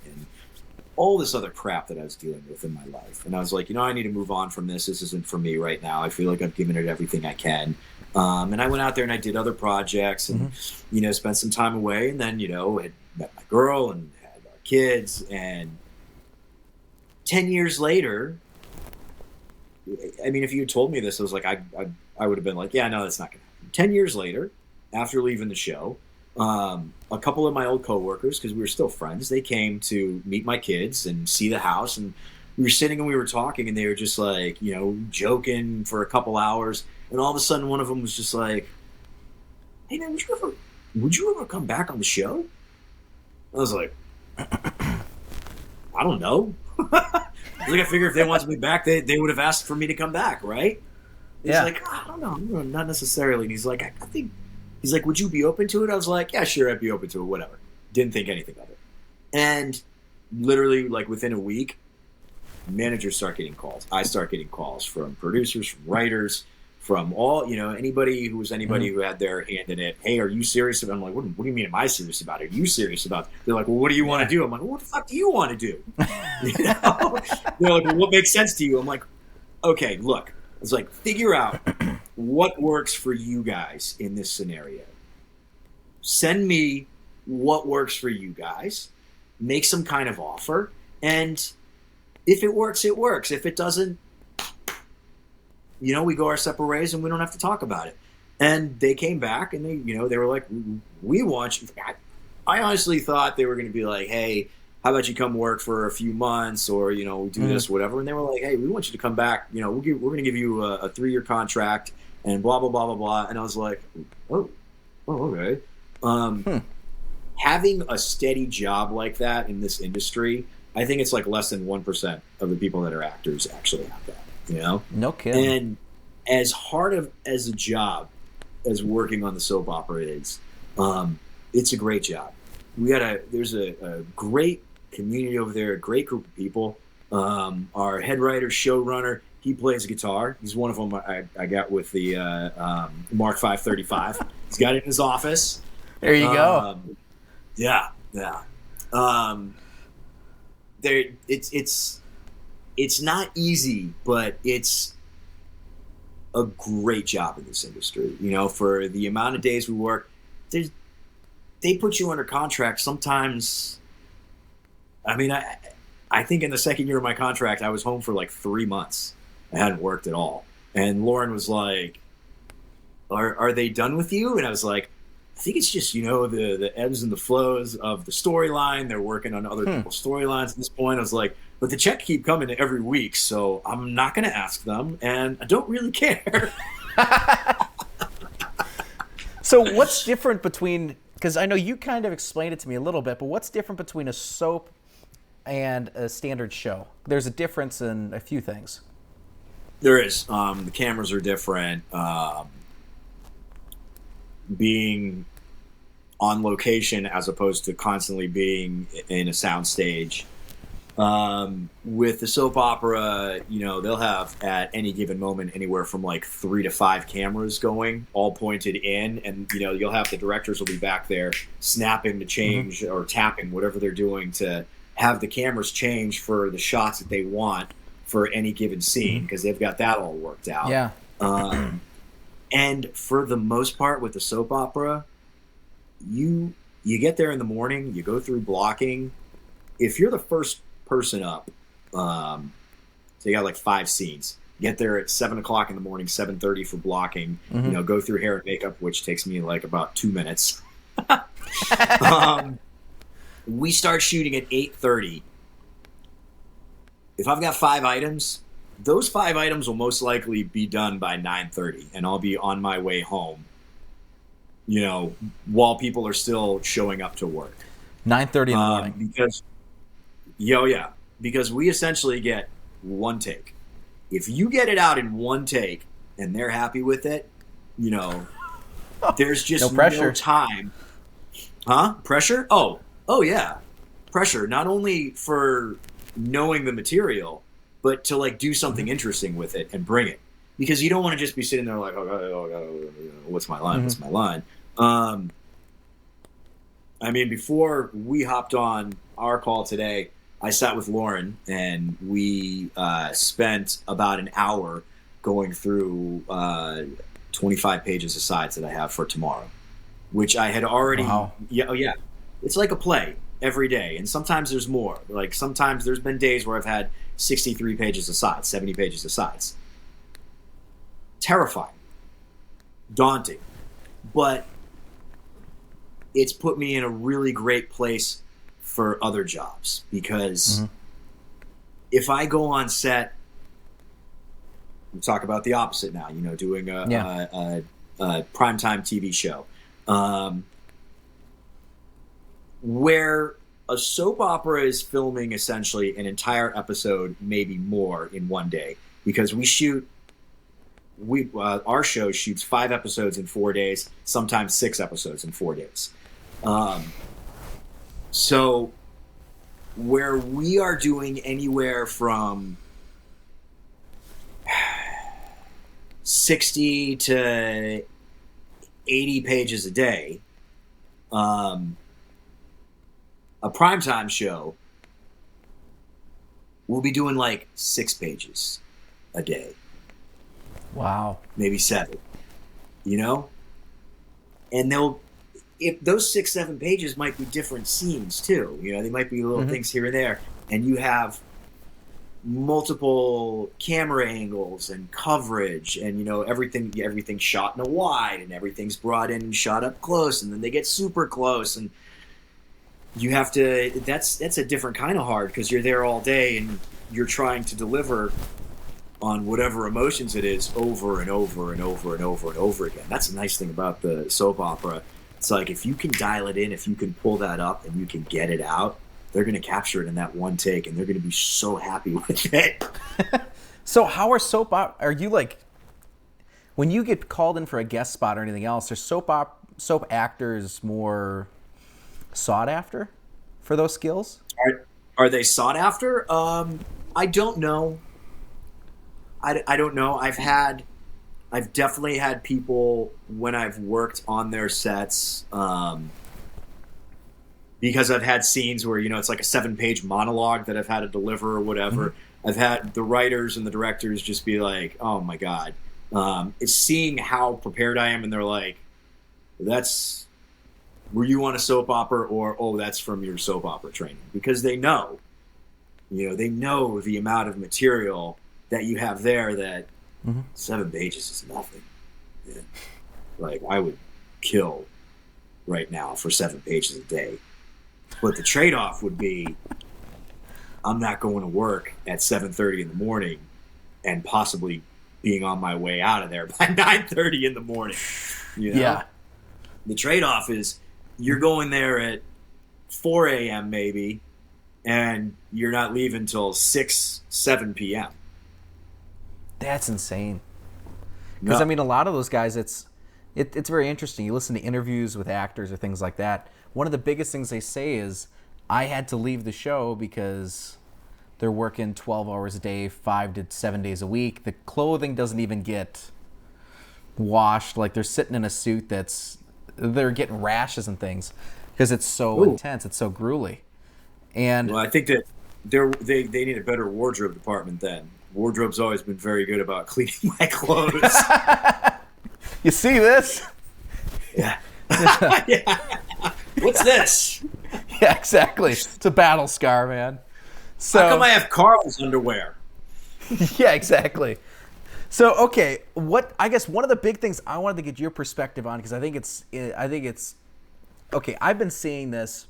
all this other crap that I was dealing with in my life. And I was like, I need to move on from this. This isn't for me right now. I feel like I've given it everything I can. And I went out there and I did other projects and, Hmm. spent some time away. And then, had met my girl and had our kids. And 10 years later, I mean, if you had told me this, I was like, I would have been like, yeah, no, that's not going to happen. 10 years later, after leaving the show, a couple of my old coworkers, because we were still friends, they came to meet my kids and see the house. And we were sitting and we were talking, and they were just like, joking for a couple hours. And all of a sudden, one of them was just like, hey, man, would you ever come back on the show? I was like, I don't know. I figure if they wanted me back, they would have asked for me to come back, right? He's Yeah. like, I don't know, not necessarily. And he's like, I think, he's like, would you be open to it? I was like, yeah, sure, I'd be open to it, whatever. Didn't think anything of it. And literally, like within a week, managers start getting calls. I start getting calls from producers, from writers, from all, anybody who was Hmm. anybody who had their hand in it. Hey, are you serious about it? I'm like, what do you mean, am I serious about it? Are you serious about it? They're like, well, what do you want to Yeah. do? I'm like, well, what the fuck do you want to do? They're like, well, what makes sense to you? I'm like, okay, look, it's like, figure out what works for you guys in this scenario. Send me what works for you guys, make some kind of offer, and if it works, it works. If it doesn't, we go our separate ways and we don't have to talk about it. And they came back and they were like, we want you. I honestly thought they were going to be like, hey, how about you come work for a few months, or we do this, whatever. And they were like, hey, we want you to come back. We're going to give you a 3-year contract and blah blah blah blah blah. And I was like, oh, okay. Having a steady job like that in this industry, I think it's like less than 1% of the people that are actors actually have that. No kidding. And as hard as a job as working on the soap opera is, it's a great job. There's a great community over there, a great group of people. Our head writer, showrunner, he plays guitar. He's one of them I got with the Mark 535. He's got it in his office. There you go. Yeah. It's not easy, but it's a great job in this industry. For the amount of days we work, they put you under contract sometimes. I mean, I think in the second year of my contract, I was home for like 3 months. I hadn't worked at all. And Lauren was like, are they done with you? And I was like, I think it's just, the ebbs and the flows of the storyline. They're working on other people's storylines at this point. I was like, but the check keep coming every week, so I'm not going to ask them, and I don't really care. So what's different between, because I know you kind of explained it to me a little bit, but what's different between a soap and a standard show? There's a difference in a few things. There is. The cameras are different. Being on location as opposed to constantly being in a soundstage. With the soap opera, they'll have at any given moment anywhere from like 3 to 5 cameras going, all pointed in, and you'll have the directors will be back there snapping to change or tapping whatever they're doing to have the cameras change for the shots that they want for any given scene, because they've got that all worked out. Yeah. And for the most part with the soap opera, you get there in the morning, you go through blocking. If you're the first person up, so you got like 5 scenes, get there at 7:00 in the morning, 7:30 for blocking, go through hair and makeup, which takes me like about 2 minutes. We start shooting at 8:30. If I've got 5 items, those 5 items will most likely be done by 9:30, and I'll be on my way home, while people are still showing up to work. 9:30 in the morning. Because we essentially get one take. If you get it out in one take and they're happy with it, there's just no time. Huh? Pressure? Oh yeah. Pressure, not only for knowing the material, but to like do something interesting with it and bring it. Because you don't want to just be sitting there like, what's my line? What's my line? Before we hopped on our call today, I sat with Lauren and we spent about an hour going through 25 pages of sides that I have for tomorrow, which I had already. Wow. Yeah. It's like a play every day, and sometimes there's more. Like sometimes there's been days where I've had 63 pages of sides, 70 pages of sides. Terrifying, daunting, but it's put me in a really great place for other jobs, because if I go on set, we talk about the opposite now, doing a primetime TV show, where a soap opera is filming essentially an entire episode, maybe more, in one day, because our show shoots 5 episodes in 4 days, sometimes 6 episodes in 4 days. So where we are doing anywhere from 60 to 80 pages a day, a primetime show will be doing like 6 pages a day. Wow. Maybe 7, and if those 6-7 pages might be different scenes too, they might be little things here and there, and you have multiple camera angles and coverage, and everything's shot in a wide, and everything's brought in and shot up close, and then they get super close, and you have to. That's a different kind of hard, because you're there all day and you're trying to deliver on whatever emotions it is over and over and over and over and over again. That's the nice thing about the soap opera. It's like, if you can dial it in, if you can pull that up and you can get it out, they're going to capture it in that one take, and they're going to be so happy with it. So how are you like, when you get called in for a guest spot or anything else, are soap actors more sought after for those skills? Are they sought after? I don't know. I don't know. I've definitely had people, when I've worked on their sets, because I've had scenes where, it's like a 7-page monologue that I've had to deliver or whatever. Mm-hmm. I've had the writers and the directors just be like, oh my God. It's seeing how prepared I am, and they're like, were you on a soap opera, or, oh, that's from your soap opera training? Because they know the amount of material that you have there, that 7 pages is nothing. Yeah. Like, I would kill right now for 7 pages a day. But the trade-off would be, I'm not going to work at 7:30 in the morning and possibly being on my way out of there by 9:30 in the morning. Yeah. The trade-off is, you're going there at 4 a.m. maybe, and you're not leaving till 7 p.m. That's insane. Because I mean, a lot of those guys, it's very interesting. You listen to interviews with actors or things like that. One of the biggest things they say is, I had to leave the show because they're working 12 hours a day, 5 to 7 days a week. The clothing doesn't even get washed. Like, they're sitting in a suit they're getting rashes and things because it's so intense. It's so gruely. And well, I think that they need a better wardrobe department then. Wardrobe's always been very good about cleaning my clothes. You see this? Yeah. Yeah. What's this? Yeah, exactly. It's a battle scar, man. So, how come I have Carl's underwear? Yeah, exactly. So, okay, I guess one of the big things I wanted to get your perspective on, because I think it's okay. I've been seeing this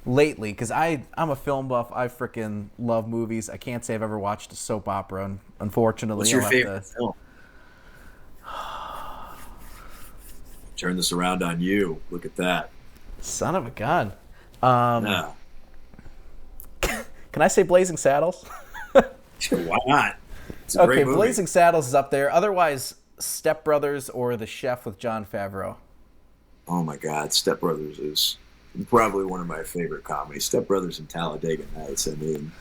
lately because I'm a film buff. I freaking love movies. I can't say I've ever watched a soap opera, and unfortunately, what's your favorite film? Turn this around on you. Look at that. Son of a gun. No. Can I say Blazing Saddles? Sure, why not? It's a okay, great movie. Blazing Saddles is up there. Otherwise, Step Brothers or The Chef with Jon Favreau. Oh my God, Step Brothers is probably one of my favorite comedies. Step Brothers and Talladega Nights. I mean,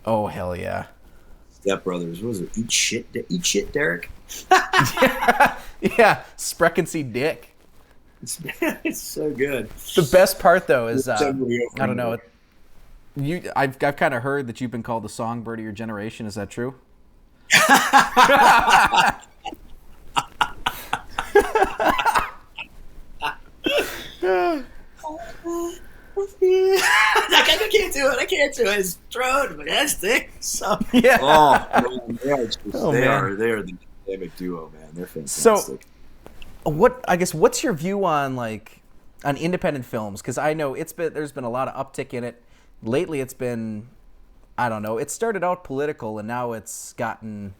oh hell yeah. Step Brothers. What was it? Eat shit, Derek. Yeah, Sprechen Dick. It's so good. The best part though is I don't know. I've kind of heard that you've been called the songbird of your generation. Is that true? I can't do it. It's throat, majestic. So, yeah. Oh man, they are the dynamic duo, man. They're fantastic. So, what's your view on independent films? Because I know there's been a lot of uptick in it. Lately, it's been, I don't know. It started out political, and now it's gotten.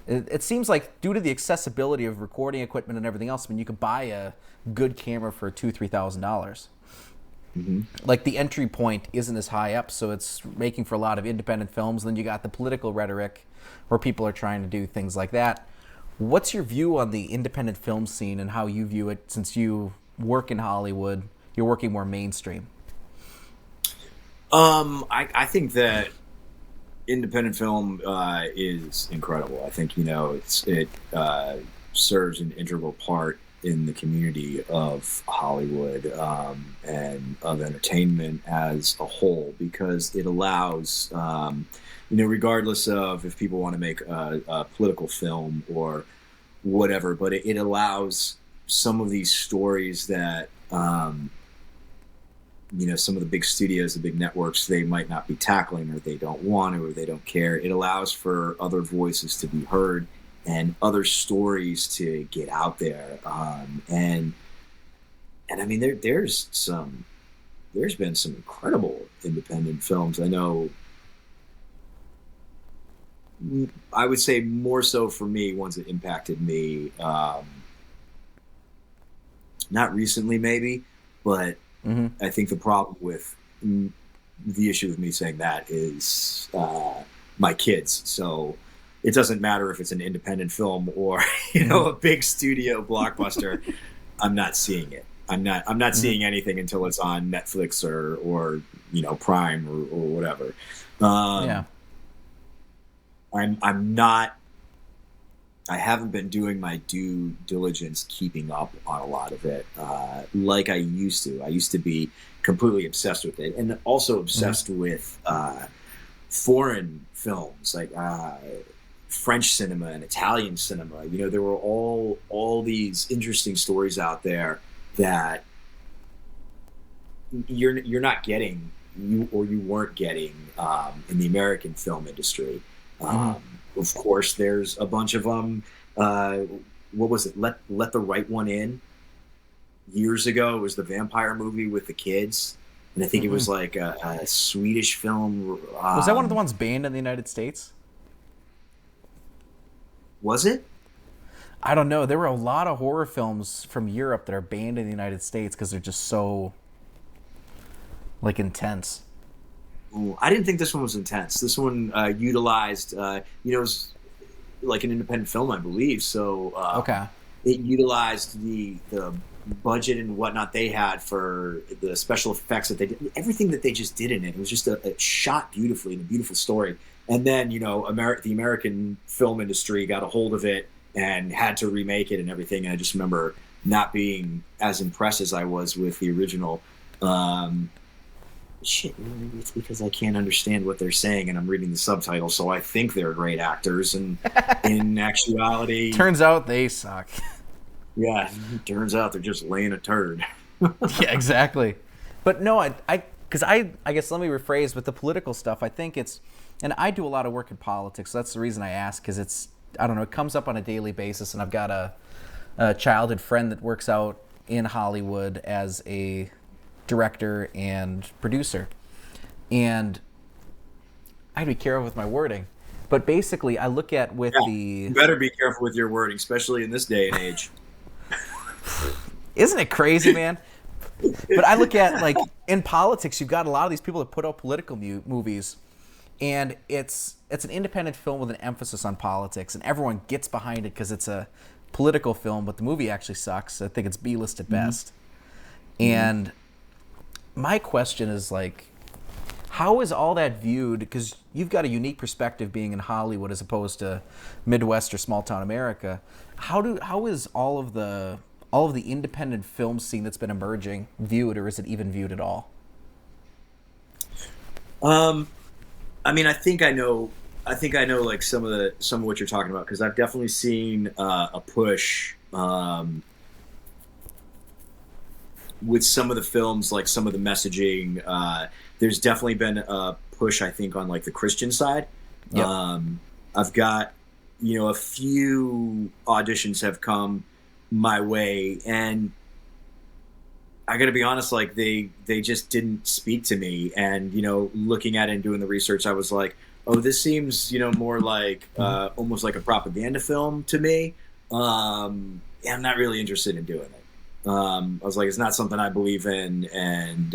It seems like, due to the accessibility of recording equipment and everything else, I mean, you could buy a good camera for $2,000-$3,000. Mm-hmm. Like, the entry point isn't as high up, so it's making for a lot of independent films. Then you got the political rhetoric, where people are trying to do things like that. What's your view on the independent film scene and how you view it, since you work in Hollywood? You're working more mainstream. I think that independent film is incredible. I think it serves an integral part in the community of Hollywood and of entertainment as a whole, because it allows regardless of if people want to make a political film or whatever, but it allows some of these stories that some of the big studios, the big networks, they might not be tackling, or they don't want to, or they don't care. It allows for other voices to be heard and other stories to get out there. And I mean, there's been some incredible independent films. I know, I would say more so for me, ones that impacted me, not recently maybe, but I think the problem with the issue with me saying that is my kids. So it doesn't matter if it's an independent film or a big studio blockbuster. I'm not seeing it. I'm not seeing anything until it's on Netflix or Prime or whatever. I haven't been doing my due diligence keeping up on a lot of it like I used to. I used to be completely obsessed with it, and also obsessed with foreign films like French cinema and Italian cinema. There were all these interesting stories out there that you're not getting, you weren't getting in the American film industry. Of course, there's a bunch of them. What was it? Let the Right One In. Years ago, it was the vampire movie with the kids, and I think it was like a Swedish film. Was that one of the ones banned in the United States? Was it? I don't know. There were a lot of horror films from Europe that are banned in the United States because they're just so intense. Ooh, I didn't think this one was intense. This one utilized, it was like an independent film, I believe. So okay, it utilized the budget and whatnot they had for the special effects that they did, everything that they just did in it. It was just a shot beautifully and a beautiful story. And then the American film industry got a hold of it and had to remake it and everything. And I just remember not being as impressed as I was with the original. Maybe it's because I can't understand what they're saying and I'm reading the subtitles, so I think they're great actors, and in actuality, turns out they suck. Yeah, turns out they're just laying a turd. Yeah, exactly. But no, I guess let me rephrase with the political stuff. I think it's, and I do a lot of work in politics, so that's the reason I ask, because it's, I don't know, it comes up on a daily basis, and I've got a childhood friend that works out in Hollywood as a director and producer, and I have to be careful with my wording, but basically I look at you better be careful with your wording, especially in this day and age. Isn't it crazy, man? But I look at, like, in politics, you've got a lot of these people that put out political movies, and it's an independent film with an emphasis on politics, and everyone gets behind it because it's a political film, but the movie actually sucks. I think it's B-list at best. And my question is, like, how is all that viewed? Because you've got a unique perspective being in Hollywood as opposed to Midwest or small town America. How is all of the independent film scene that's been emerging viewed, or is it even viewed at all? I mean, I think I know like some of what you're talking about, because I've definitely seen a push with some of the films, like some of the messaging. There's definitely been a push, I think, on like the Christian side. Yep. I've got, a few auditions have come my way, and I got to be honest, like they just didn't speak to me. And looking at it and doing the research, I was like, oh, this seems more like almost like a propaganda film to me. I'm not really interested in doing it. I was like, it's not something I believe in, and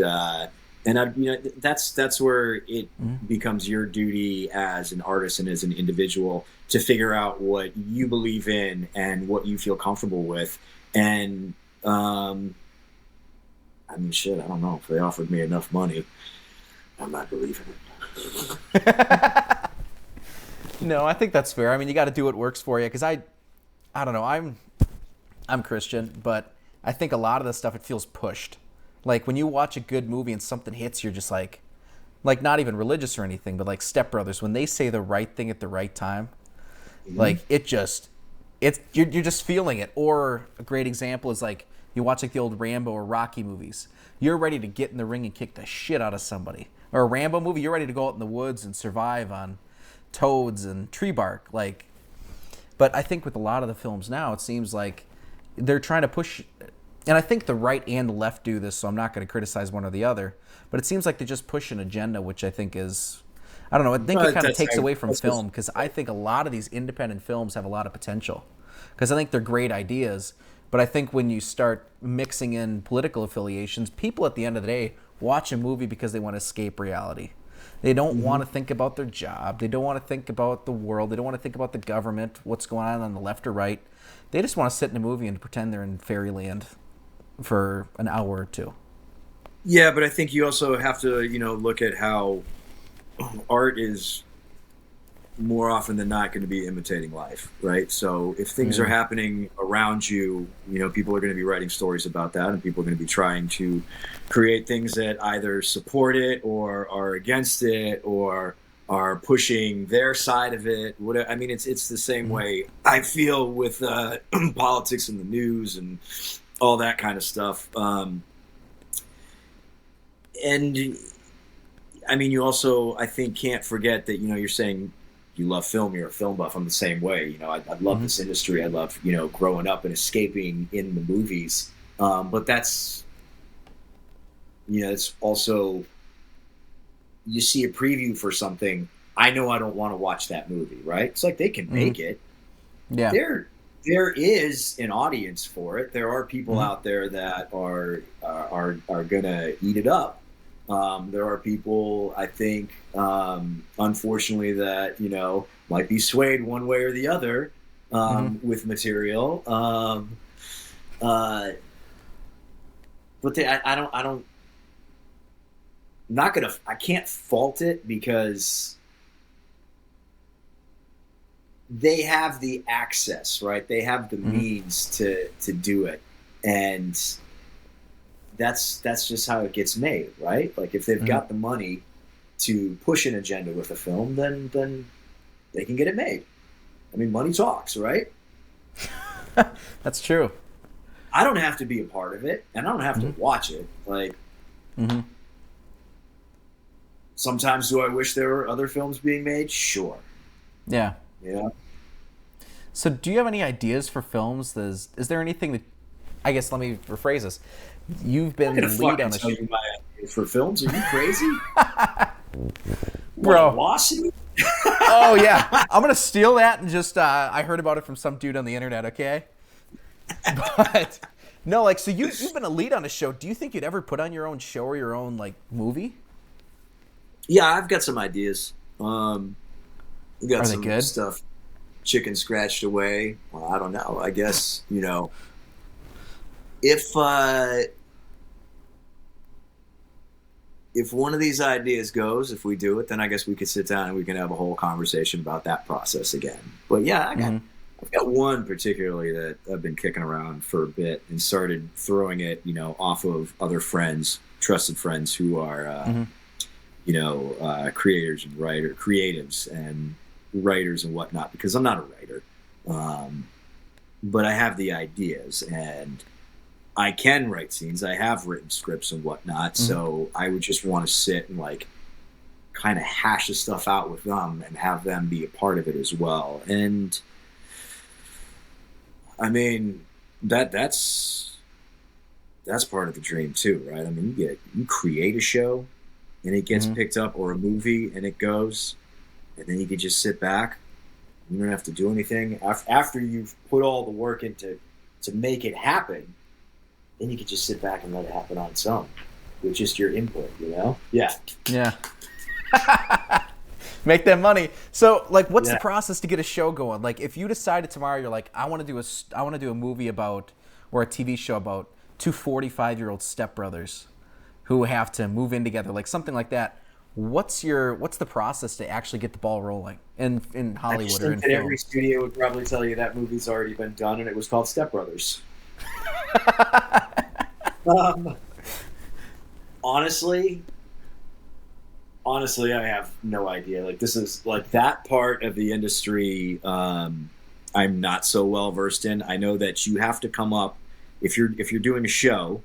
that's where it becomes your duty as an artist and as an individual to figure out what you believe in and what you feel comfortable with. And I mean, shit, I don't know, if they offered me enough money, I might believe in it. No, I think that's fair. I mean, you got to do what works for you, because I don't know, I'm Christian, but I think a lot of this stuff, it feels pushed. Like, when you watch a good movie and something hits, you're just like not even religious or anything, but like Step Brothers, when they say the right thing at the right time, like you're just feeling it. Or a great example is like You watch like the old Rambo or Rocky movies. You're ready to get in the ring and kick the shit out of somebody. Or a Rambo movie, you're ready to go out in the woods and survive on toads and tree bark. Like, but I think with a lot of the films now, it seems like they're trying to push, and I think the right and the left do this, so I'm not going to criticize one or the other, but it seems like they just push an agenda, which I think is, I don't know, I think it kind of takes away from film, because I think a lot of these independent films have a lot of potential, because I think they're great ideas, but I think when you start mixing in political affiliations, people at the end of the day watch a movie because they want to escape reality. They don't want to think about their job. They don't want to think about the world. They don't want to think about the government, what's going on the left or right. They just want to sit in a movie and pretend they're in fairyland for an hour or two. Yeah, but I think you also have to, look at how art is more often than not going to be imitating life, right? So if things are happening around you, people are going to be writing stories about that, and people are going to be trying to create things that either support it or are against it or are pushing their side of it. I mean, it's the same way I feel with politics and the news and all that kind of stuff. And I mean, you also, I think, can't forget that, you're saying you love film, you're a film buff. I'm the same way. I love this industry. I love, growing up and escaping in the movies. But that's, it's also, you see a preview for something, I know I don't want to watch that movie, right? It's like they can make it. Yeah. There is an audience for it. There are people out there that are gonna eat it up. There are people, I think, unfortunately, that might be swayed one way or the other with material. But I can't fault it because they have the access, right? They have the means to do it, and that's just how it gets made, right? Like if they've got the money to push an agenda with a film, then they can get it made. I mean, money talks, right? That's true. I don't have to be a part of it, and I don't have to watch it. Like, sometimes do I wish there were other films being made? Sure. Yeah. Yeah. So do you have any ideas for films? Is there anything that, I guess, let me rephrase this. You've been the lead on the show. My ideas for films? Are you crazy? Bro. Lawsuit? Oh, yeah. I'm going to steal that and just, I heard about it from some dude on the internet, okay? But, no, like, so you've been a lead on a show. Do you think you'd ever put on your own show or your own, like, movie? Yeah, I've got some ideas. We got some good stuff chicken scratched away. Well, I don't know. I guess, if one of these ideas goes, if we do it, then I guess we could sit down and we can have a whole conversation about that process again. But yeah, I've got one particularly that I've been kicking around for a bit and started throwing it, off of other friends, trusted friends who are, creators and creatives and writers and whatnot, because I'm not a writer. But I have the ideas and I can write scenes. I have written scripts and whatnot. So I would just want to sit and like kind of hash the stuff out with them and have them be a part of it as well. And I mean, that's part of the dream too, right? I mean, you create a show and it gets picked up, or a movie and it goes, and then you can just sit back. You don't have to do anything. After you've put all the work into to make it happen, then you can just sit back and let it happen on its own with just your input, Yeah. Yeah. Make that money. So, like, what's the process to get a show going? Like, if you decided tomorrow, you're like, I want to do a movie about, or a TV show about, two 45-year-old stepbrothers who have to move in together, like something like that. What's the process to actually get the ball rolling in Hollywood or in film? Every studio would probably tell you that movie's already been done, and it was called Step Brothers. Honestly, I have no idea. Like, this is like that part of the industry I'm not so well versed in. I know that you have to come up if you're doing a show,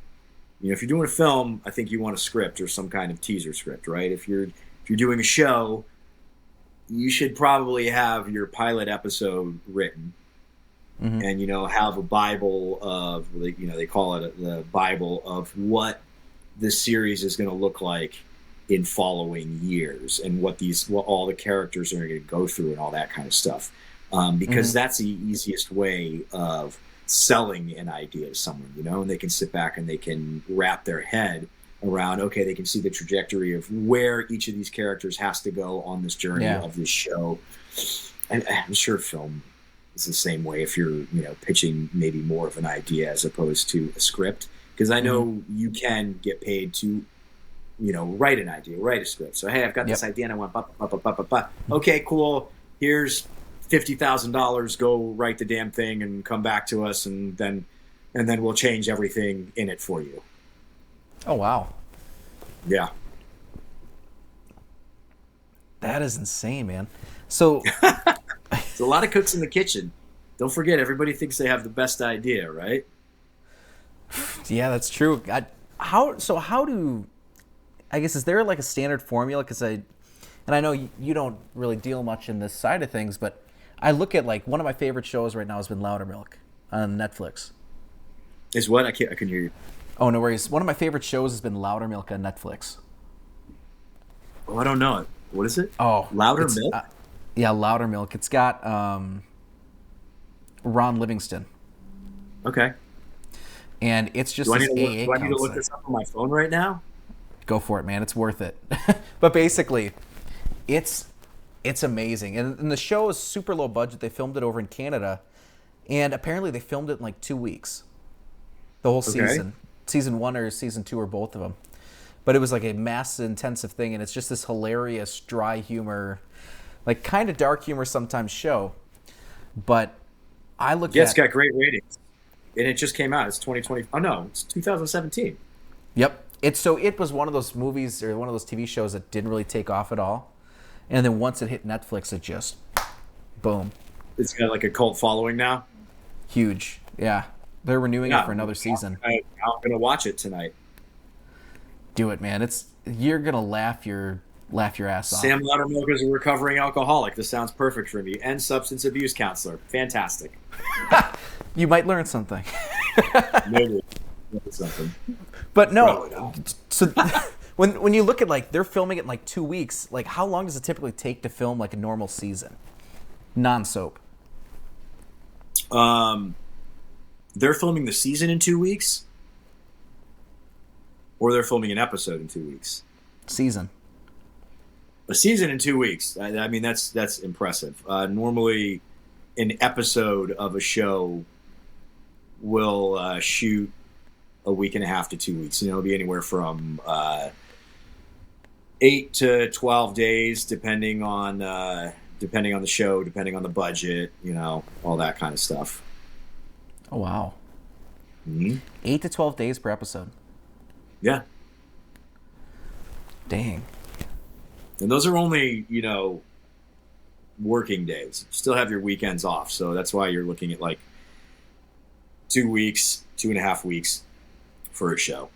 if you're doing a film, I think you want a script or some kind of teaser script, right? If you're doing a show, you should probably have your pilot episode written, and have a Bible of, they call it the Bible of what this series is going to look like in following years, and what all the characters are going to go through and all that kind of stuff, because that's the easiest way of selling an idea to someone, and they can sit back and they can wrap their head around, okay, they can see the trajectory of where each of these characters has to go on this journey of this show. And I'm sure film is the same way if you're, pitching maybe more of an idea as opposed to a script, because I know you can get paid to, write an idea, write a script. So, hey, I've got this idea and I want okay, cool. Here's $50,000, go write the damn thing and come back to us, and then we'll change everything in it for you. Oh, wow. Yeah. That is insane, man. So there's a lot of cooks in the kitchen. Don't forget, everybody thinks they have the best idea, right? Yeah, that's true. How do, I guess, is there like a standard formula? Because I know you don't really deal much in this side of things, but I look at, like, one of my favorite shows right now has been Loudermilk on Netflix. Is what? I can hear you. Oh, no worries. One of my favorite shows has been Loudermilk on Netflix. Oh, I don't know it. What is it? Oh, Loudermilk? Yeah, Loudermilk. It's got Ron Livingston. Okay. And it's just do I this need AA to look this up on my phone right now? Go for it, man. It's worth it. But basically, it's amazing. And the show is super low budget. They filmed it over in Canada. And apparently they filmed it in like 2 weeks. The whole season. Season 1 or season 2 or both of them. But it was like a massive, intensive thing. And it's just this hilarious, dry humor, like kind of dark humor sometimes show. But I look at... Yeah, it's got great ratings. And it just came out. It's 2020. Oh, no. It's 2017. Yep. It was one of those movies or one of those TV shows that didn't really take off at all. And then once it hit Netflix, it just... boom. It's got like a cult following now? Huge. Yeah. They're renewing it for another season. I'm going to watch it tonight. Do it, man. You're going to laugh your ass off. Sam Loudermilk is a recovering alcoholic. This sounds perfect for me. And substance abuse counselor. Fantastic. You might learn something. Maybe. Something. But no. So when you look at, like, they're filming it in like 2 weeks, like, how long does it typically take to film like a normal season? Non-soap. They're filming the season in 2 weeks? Or they're filming an episode in 2 weeks? Season. A season in 2 weeks. I mean, that's impressive. Normally, an episode of a show will shoot a week and a half to 2 weeks. It'll be anywhere from 8 to 12 days, depending on the show, depending on the budget, all that kind of stuff. Oh, wow. Mm-hmm. 8 to 12 days per episode. Yeah. Dang. And those are only, working days. You still have your weekends off. So that's why you're looking at like 2 weeks, 2.5 weeks for a show.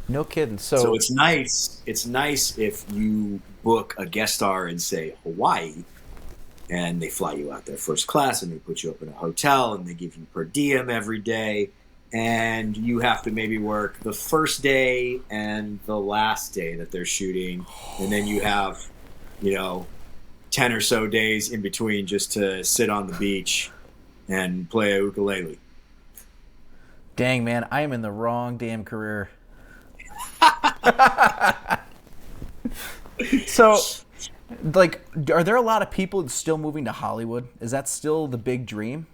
No kidding. So it's nice. It's nice if you book a guest star in, say, Hawaii, and they fly you out there first class, and they put you up in a hotel, and they give you per diem every day, and you have to maybe work the first day and the last day that they're shooting, and then you have, 10 or so days in between just to sit on the beach and play a ukulele. Dang, man, I am in the wrong damn career. So, like, are there a lot of people still moving to Hollywood? Is that still the big dream?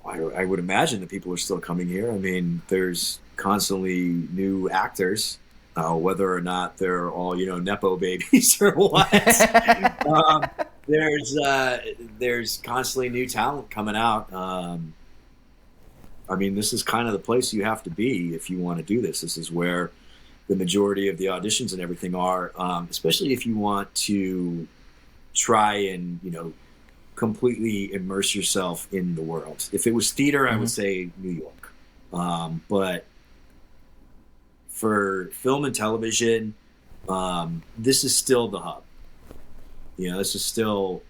I would imagine that people are still coming here. I mean, there's constantly new actors, whether or not they're all, Nepo babies or what. There's constantly new talent coming out. I mean, this is kind of the place you have to be if you want to do this. This is where the majority of the auditions and everything are, especially if you want to try and, completely immerse yourself in the world. If it was theater, I would say New York. But for film and television, this is still the hub. This is still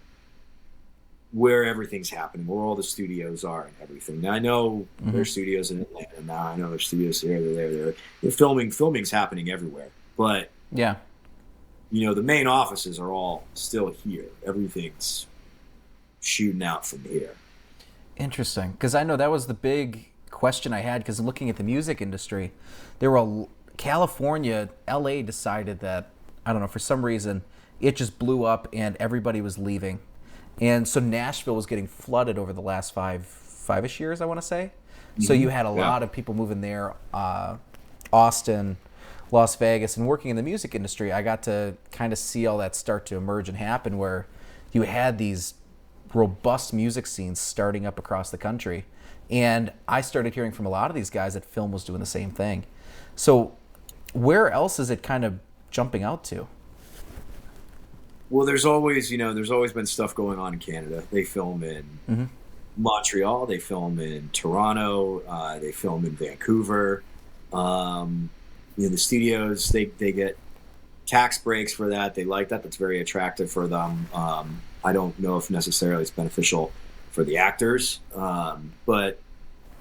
where everything's happening, where all the studios are and everything. Now, I know there's studios in Atlanta. Now I know there's studios here, there. Filming's happening everywhere. But yeah, the main offices are all still here. Everything's shooting out from here. Interesting, because I know that was the big question I had. Because looking at the music industry, there were California, LA decided that, I don't know, for some reason it just blew up and everybody was leaving. And so Nashville was getting flooded over the last five-ish years, I want to say. So you had a lot of people moving there, Austin, Las Vegas, and working in the music industry. I got to kind of see all that start to emerge and happen, where you had these robust music scenes starting up across the country. And I started hearing from a lot of these guys that film was doing the same thing. So where else is it kind of jumping out to? Well, there's always been stuff going on in Canada. They film in Montreal. They film in Toronto. They film in Vancouver. The studios, they get tax breaks for that. They like that. That's very attractive for them. I don't know if necessarily it's beneficial for the actors, but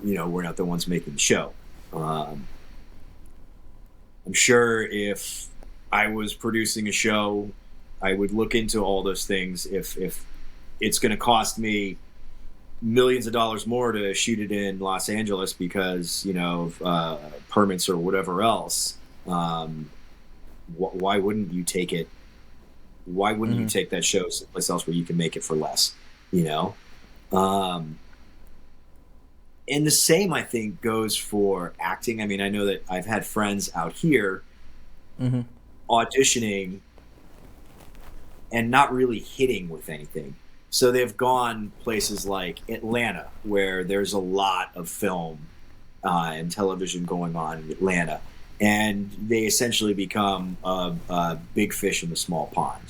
we're not the ones making the show. I'm sure if I was producing a show, I would look into all those things. If it's going to cost me millions of dollars more to shoot it in Los Angeles because permits or whatever else, why wouldn't you take it? Why wouldn't you take that show someplace else where you can make it for less? And the same, I think, goes for acting. I mean, I know that I've had friends out here auditioning and not really hitting with anything. So they've gone places like Atlanta, where there's a lot of film and television going on in Atlanta, and they essentially become a big fish in the small pond,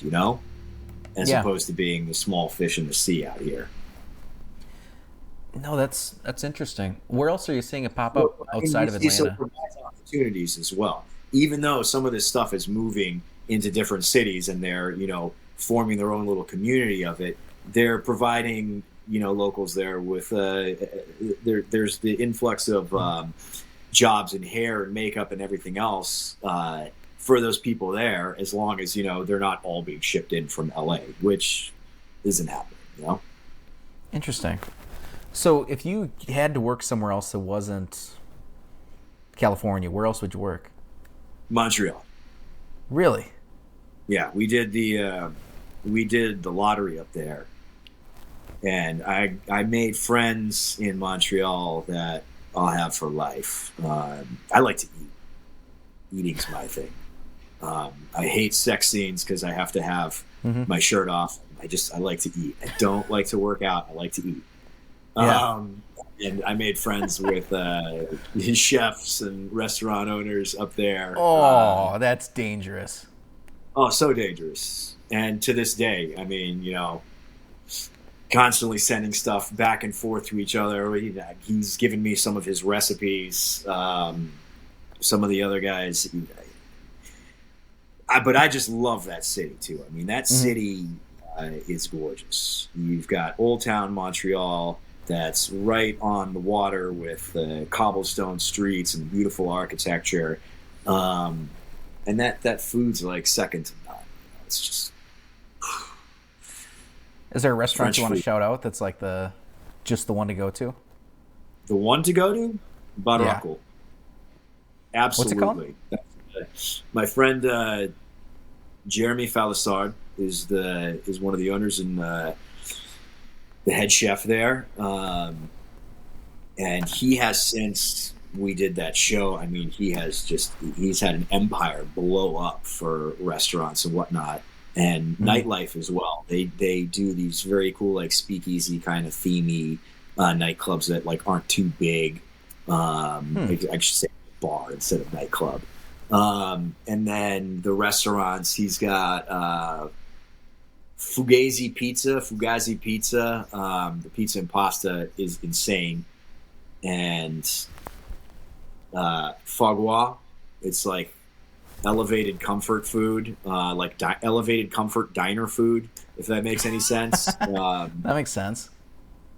as opposed to being the small fish in the sea out here. No, that's interesting. Where else are you seeing it pop up outside of Atlanta? So it provides opportunities as well. Even though some of this stuff is moving into different cities and they're, forming their own little community of it, they're providing, locals there with there's the influx of jobs in hair and makeup and everything else for those people there, as long as they're not all being shipped in from LA, which isn't happening. Interesting. So if you had to work somewhere else that wasn't California, where else would you work? Montreal. Really? Yeah, we did the lottery up there, and I made friends in Montreal that I'll have for life. I like to eat. Eating's my thing. I hate sex scenes because I have to have my shirt off. I like to eat. I don't like to work out. I like to eat. Yeah. And I made friends with chefs and restaurant owners up there. Oh, that's dangerous. Oh, so dangerous. And to this day, I mean, constantly sending stuff back and forth to each other. He's given me some of his recipes. Some of the other guys. But I just love that city, too. I mean, that city is gorgeous. You've got Old Town Montreal that's right on the water with cobblestone streets and beautiful architecture. And that food's like second to none. It's just... Is there a restaurant French you want to food. shout out that's like just the one to go to? The one to go to? Barraco. Yeah. Absolutely. What's it called? My friend Jeremy Falissard is one of the owners and the head chef there. And he has, since we did that show, I mean, he's had an empire blow up for restaurants and whatnot, and nightlife as well. They do these very cool, like, speakeasy kind of themey nightclubs that like aren't too big. I should say bar instead of nightclub. And then the restaurants, he's got Fugazi pizza. The pizza and pasta is insane, and Fagua. It's like elevated comfort food, like elevated comfort diner food, if that makes any sense. That makes sense.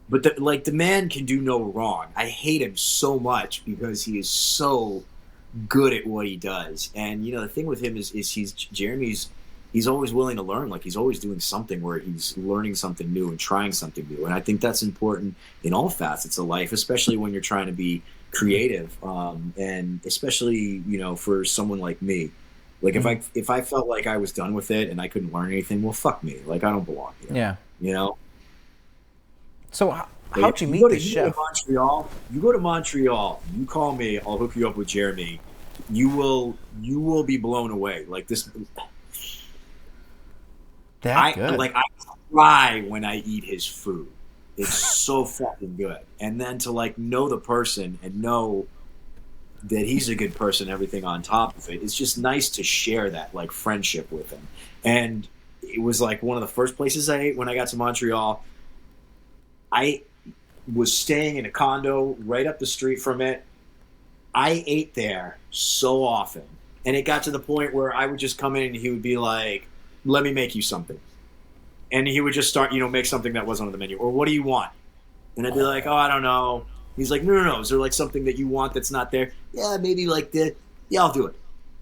But the man can do no wrong. I hate him so much because he is so good at what he does. And you know, the thing with him is he's always willing to learn. Like, he's always doing something where he's learning something new and trying something new. And I think that's important in all facets of life, especially when you're trying to be creative, and especially, you know, for someone like me. Like, if I felt like I was done with it and I couldn't learn anything, well, fuck me. Like, I don't belong here. Yeah. You know. So how'd you meet this chef? You go to Montreal. You call me. I'll hook you up with Jeremy. You will be blown away. Like this. Good. I cry when I eat his food. It's so fucking good. And then to like know the person and know that he's a good person, everything on top of it, it's just nice to share that like friendship with him. And it was like one of the first places I ate when I got to Montreal. I was staying in a condo right up the street from it. I ate there so often. And it got to the point where I would just come in and he would be like, let me make you something. And he would just start, you know, make something that wasn't on the menu. Or what do you want? And I'd be like, oh, I don't know. He's like, no. Is there like something that you want that's not there? Yeah, maybe like this. Yeah, I'll do it.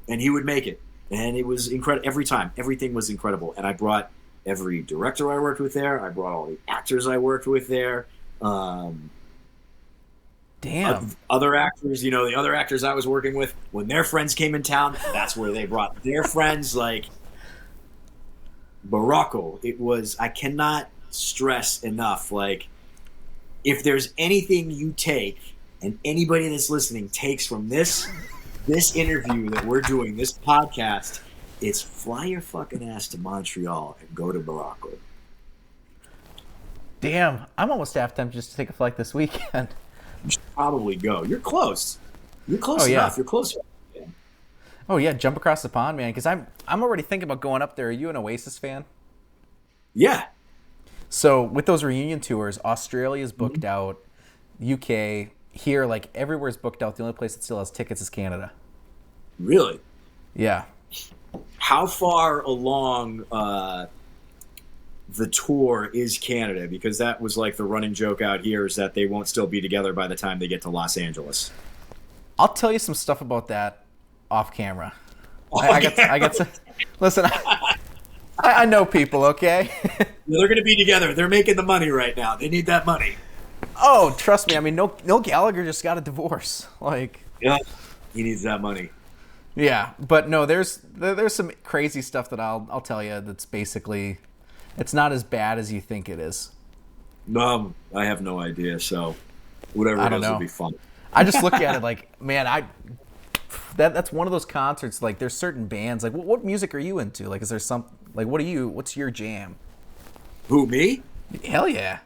And he would make it. And it was incredible every time. Everything was incredible. And I brought every director I worked with there. I brought all the actors I worked with there. Damn. Other actors, you know, the other actors I was working with, when their friends came in town, that's where they brought their friends. Like, Barocco, it was, I cannot stress enough, like, if there's anything you take, and anybody that's listening takes from this interview that we're doing, this podcast, it's fly your fucking ass to Montreal and go to Barocco. Damn, I'm almost half tempted just to take a flight this weekend. You should probably go. You're close. You're close enough. You're close. Oh yeah, jump across the pond, man. Because I'm already thinking about going up there. Are you an Oasis fan? Yeah. So with those reunion tours, Australia's booked out, UK here, like everywhere's booked out. The only place that still has tickets is Canada. Really? Yeah. How far along the tour is Canada? Because that was like the running joke out here is that they won't still be together by the time they get to Los Angeles. I'll tell you some stuff about that off camera. I got to listen. I know people, okay? They're going to be together. They're making the money right now. They need that money. Oh, trust me. I mean, Noel Gallagher just got a divorce. Like, yeah, he needs that money. Yeah, but no, there's some crazy stuff that I'll tell you. That's basically, it's not as bad as you think it is. I have no idea. So, whatever it is, it'll be fun. I just look at it like, man, that's one of those concerts. Like, there's certain bands. Like, what music are you into? Like, is there some like what's your jam? Who, me? Hell yeah.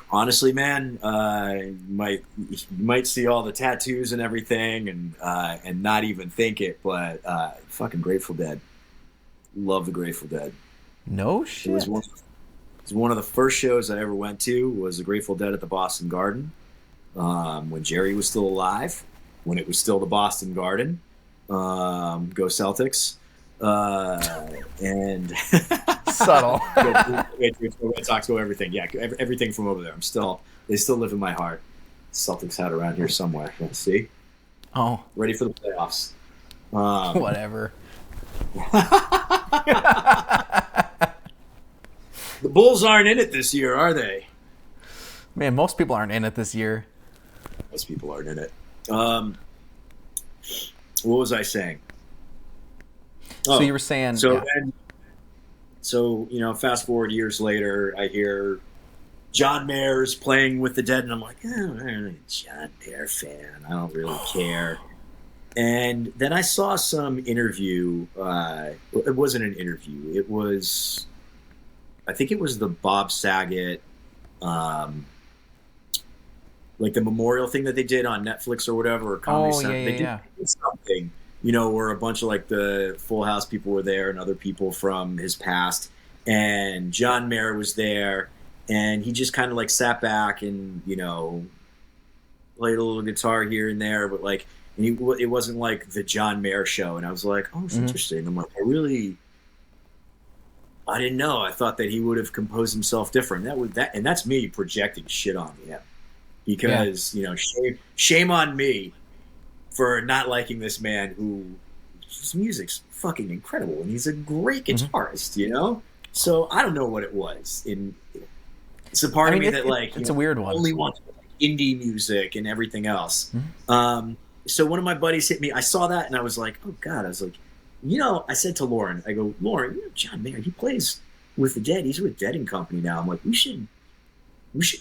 Honestly, man, you might see all the tattoos and everything, and not even think it, but fucking Grateful Dead. Love the Grateful Dead. No shit. It was one of the first shows I ever went to. Was the Grateful Dead at the Boston Garden, when Jerry was still alive, when it was still the Boston Garden. Go Celtics. And subtle. Go Red Sox, go everything. Yeah, everything from over there. They still live in my heart. Celtics hat around here somewhere. Let's see. Oh, ready for the playoffs. Whatever. The Bulls aren't in it this year, are they? Man, most people aren't in it this year. Most people aren't in it. What was I saying? So you were saying... So, fast forward years later, I hear John Mayer's playing with the Dead, and I'm like, I'm not a John Mayer fan. I don't really care. And then I saw some interview. It wasn't an interview. It was... I think it was the Bob Saget... like the memorial thing that they did on Netflix or whatever, or Comedy Central. They did something, where a bunch of like the Full House people were there and other people from his past, and John Mayer was there, and he just kind of like sat back and played a little guitar here and there, but like, and it wasn't like the John Mayer show. And I was like, oh, it's interesting. I'm like, I didn't know. I thought that he would have composed himself different. And that's me projecting shit on him, because shame on me for not liking this man his music's fucking incredible and he's a great guitarist, So I don't know what it was. It's a part of me that like it's a weird one. Only wants indie music and everything else. So one of my buddies hit me. I saw that and I was like, oh God. I was like, I said to Lauren, I go, Lauren, John Mayer, he plays with the Dead. He's with Dead and Company now. I'm like, we should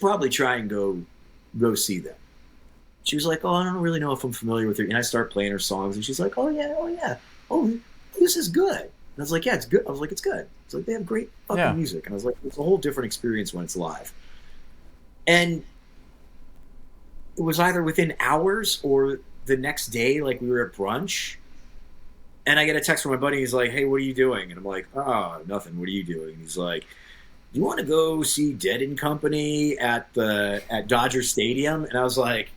probably try and go see them. She was like, oh, I don't really know if I'm familiar with her. And I start playing her songs and she's like, oh yeah. Oh, this is good. And I was like, yeah, it's good. I was like, it's good. It's like, they have great fucking music. And I was like, it's a whole different experience when it's live. And it was either within hours or the next day, like we were at brunch. And I get a text from my buddy. He's like, hey, what are you doing? And I'm like, oh, nothing. What are you doing? He's like, you want to go see Dead and Company at Dodger Stadium? And I was like,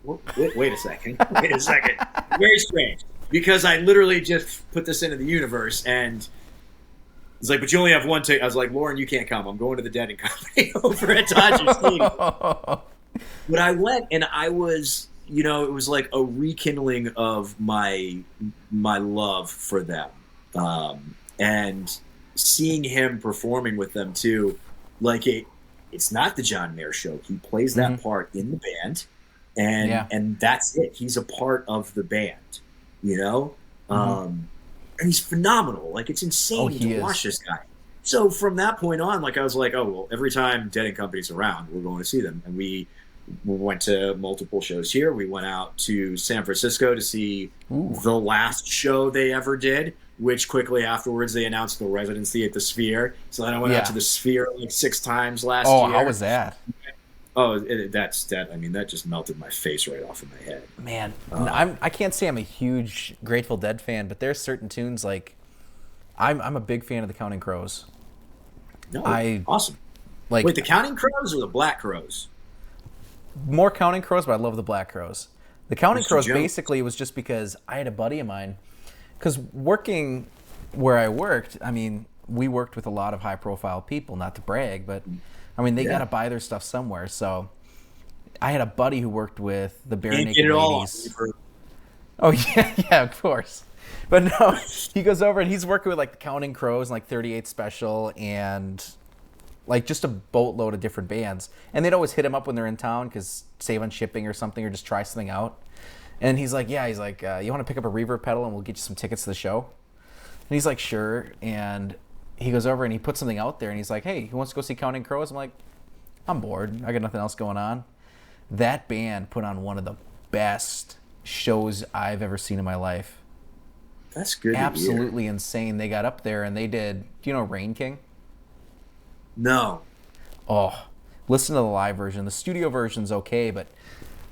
wait a second. Very strange. Because I literally just put this into the universe, and he's like, but you only have one ticket. I was like, Lauren, you can't come. I'm going to the Dead and Company over at Dodger Stadium. But I went, and I was, it was like a rekindling of my love for them. And seeing him performing with them too, like it's not the John Mayer show. He plays that part in the band. And that's it. He's a part of the band, and he's phenomenal. Like, it's insane to watch this guy. So from that point on, like, I was like, oh, well, every time Dead and Company's around, we're going to see them. And we went to multiple shows here. We went out to San Francisco to see the last show they ever did, which quickly afterwards they announced the residency at the Sphere. So then I went out to the Sphere like 6 times last year. Oh, how was that? Oh, that. I mean, that just melted my face right off of my head. Man, I can't say I'm a huge Grateful Dead fan, but there's certain tunes like I'm a big fan of the Counting Crows. No, awesome. Like, wait, the Counting Crows or the Black Crows? More Counting Crows, but I love the Black Crows. The Counting Crows basically was just because I had a buddy of mine. Because working where I worked, I mean, we worked with a lot of high-profile people. Not to brag, but I mean, they got to buy their stuff somewhere. So I had a buddy who worked with the Bare Naked Ladies. Oh, yeah, of course. But no, he goes over and he's working with like the Counting Crows and like 38 Special and like just a boatload of different bands. And they'd always hit him up when they're in town because save on shipping or something, or just try something out. And he's like, you want to pick up a reverb pedal and we'll get you some tickets to the show? And he's like, sure. And he goes over and he puts something out there and he's like, hey, who wants to go see Counting Crows? I'm like, I'm bored. I got nothing else going on. That band put on one of the best shows I've ever seen in my life. That's good. Absolutely insane. They got up there and they did, do you know Rain King? No. Oh, listen to the live version. The studio version's okay, but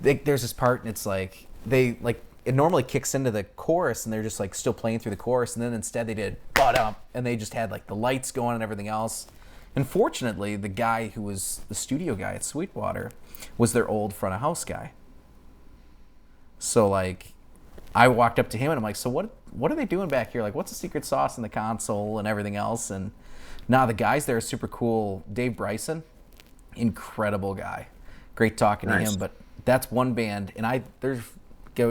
there's this part and it's like, it normally kicks into the chorus and they're just like still playing through the chorus, and then instead they did "Ba-dum," and they just had like the lights going and everything else. And fortunately, the guy who was the studio guy at Sweetwater was their old front of house guy. So like, I walked up to him and I'm like, so what are they doing back here? Like, what's the secret sauce in the console and everything else? And the guys there are super cool. Dave Bryson, incredible guy. Great talking to him, but that's one band. And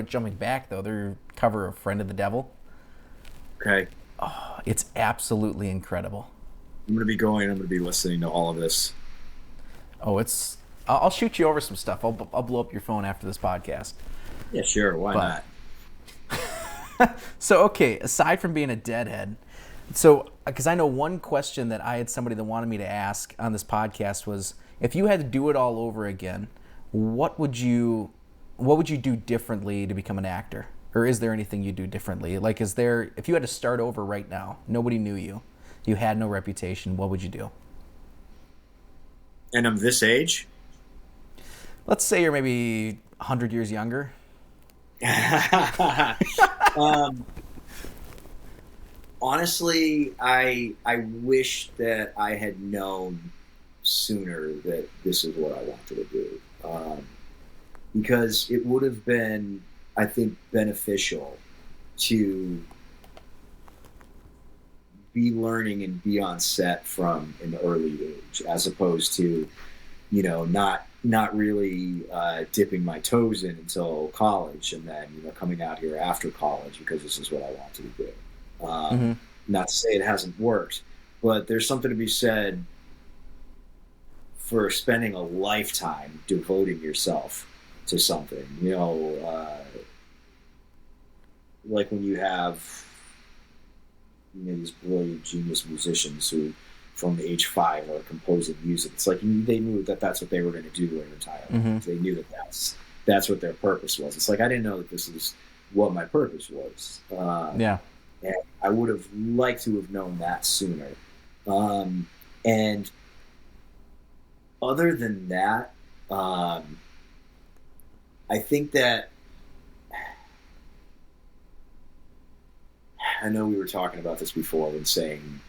jumping back though, their cover of Friend of the Devil. Okay. Oh, it's absolutely incredible. I'm going to be listening to all of this. Oh, I'll shoot you over some stuff. I'll blow up your phone after this podcast. Yeah, sure. Why not? So, okay, aside from being a deadhead, because I know one question that I had somebody that wanted me to ask on this podcast was, if you had to do it all over again, what would you do differently to become an actor? Or is there anything you do differently? Like, if you had to start over right now, nobody knew you, you had no reputation, what would you do? And I'm this age? Let's say you're maybe 100 years younger. um, honestly, I wish that I had known sooner that this is what I wanted to do, because it would have been, I think, beneficial to be learning and be on set from an early age, as opposed to, not really dipping my toes in until college, and then coming out here after college because this is what I wanted to do. Mm-hmm. Not to say it hasn't worked, but there's something to be said for spending a lifetime devoting yourself to something. Like when you have these brilliant genius musicians who from age 5 are composing music. It's like they knew that that's what they were going to do their entire Mm-hmm. lives. They knew that that's what their purpose was. It's like I didn't know that this is what my purpose was. Yeah. And I would have liked to have known that sooner. And other than that, I think that I know we were talking about this before and saying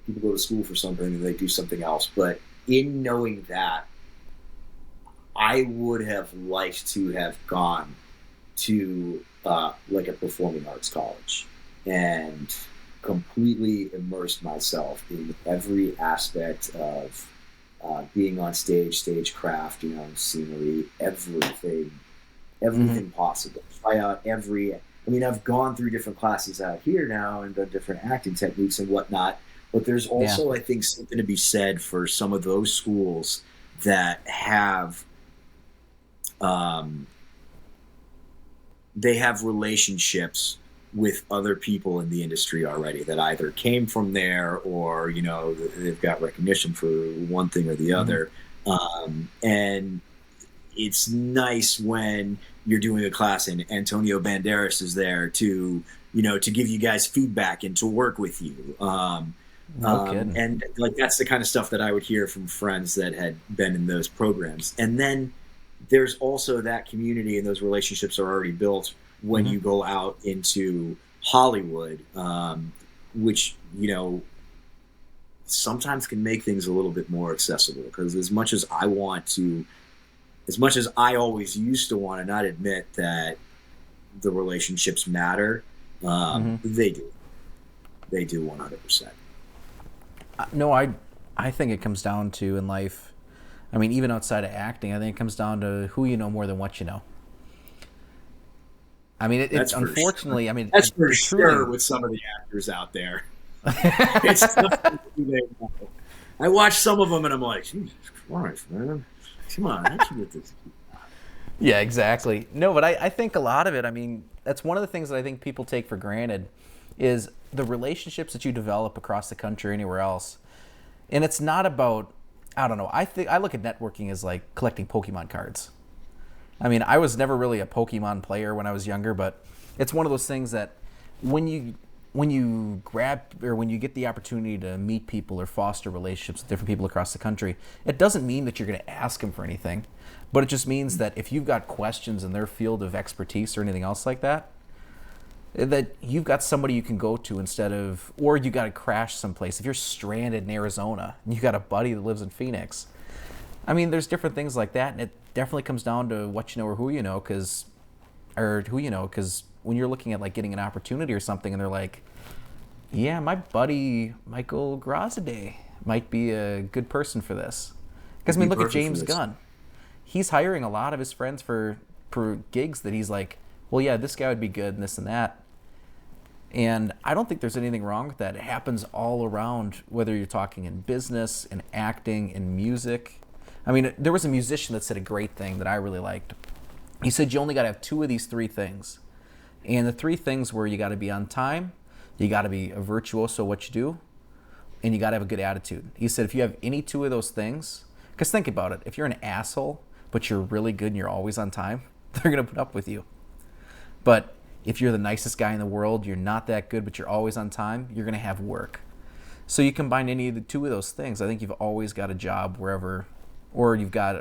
people go to school for something and they do something else. But in knowing that, I would have liked to have gone to like a performing arts college and completely immersed myself in every aspect of being on stage, stagecraft, scenery, everything Mm-hmm. possible. Try out every. I mean, I've gone through different classes out here now and done different acting techniques and whatnot. But there's Yeah. also, I think, something to be said for some of those schools that have they have relationships with other people in the industry already that either came from there or they've got recognition for one thing or the Mm-hmm. other. And it's nice when you're doing a class and Antonio Banderas is there to to give you guys feedback and to work with you. No kidding. And like that's the kind of stuff that I would hear from friends that had been in those programs. And then there's also that community and those relationships are already built when Mm-hmm. you go out into Hollywood, which sometimes can make things a little bit more accessible. Because as much as I always used to want to not admit that the relationships matter, Mm-hmm. they do 100%. No, I think it comes down to in life. I mean, even outside of acting, I think it comes down to who you know more than what you know. I mean, That's it for sure. unfortunately, I mean, That's for it sure truly. with some of the actors out there. It's nothing who they know. I watch some of them and I'm like, Jesus Christ, man. Come on, how'd you get this? Yeah, exactly. No, but I think a lot of it, I mean, that's one of the things that I think people take for granted is the relationships that you develop across the country or anywhere else. And it's not about, I don't know, I look at networking as like collecting Pokemon cards. I mean, I was never really a Pokemon player when I was younger, but it's one of those things that when you grab or when you get the opportunity to meet people or foster relationships with different people across the country, it doesn't mean that you're going to ask them for anything, but it just means that if you've got questions in their field of expertise or anything else like that, that you've got somebody you can go to instead of, or you got to crash someplace. If you're stranded in Arizona and you got a buddy that lives in Phoenix, I mean, there's different things like that, and it definitely comes down to what you know or who you know, because when you're looking at like getting an opportunity or something, and they're like, yeah, my buddy Michael Graziadei might be a good person for this. Because It'd I be mean, look at perfect for James this. Gunn. He's hiring a lot of his friends for gigs that he's like, well, yeah, this guy would be good and this and that. And I don't think there's anything wrong with that. It happens all around, whether you're talking in business, in acting, in music. I mean, there was a musician that said a great thing that I really liked. He said you only got to have two of these three things. And the three things were you got to be on time, you got to be a virtuoso at what you do, and you got to have a good attitude. He said if you have any two of those things, because think about it, if you're an asshole, but you're really good and you're always on time, they're going to put up with you. But if you're the nicest guy in the world, you're not that good, but you're always on time, you're going to have work. So you combine any of the two of those things, I think you've always got a job wherever, or you've got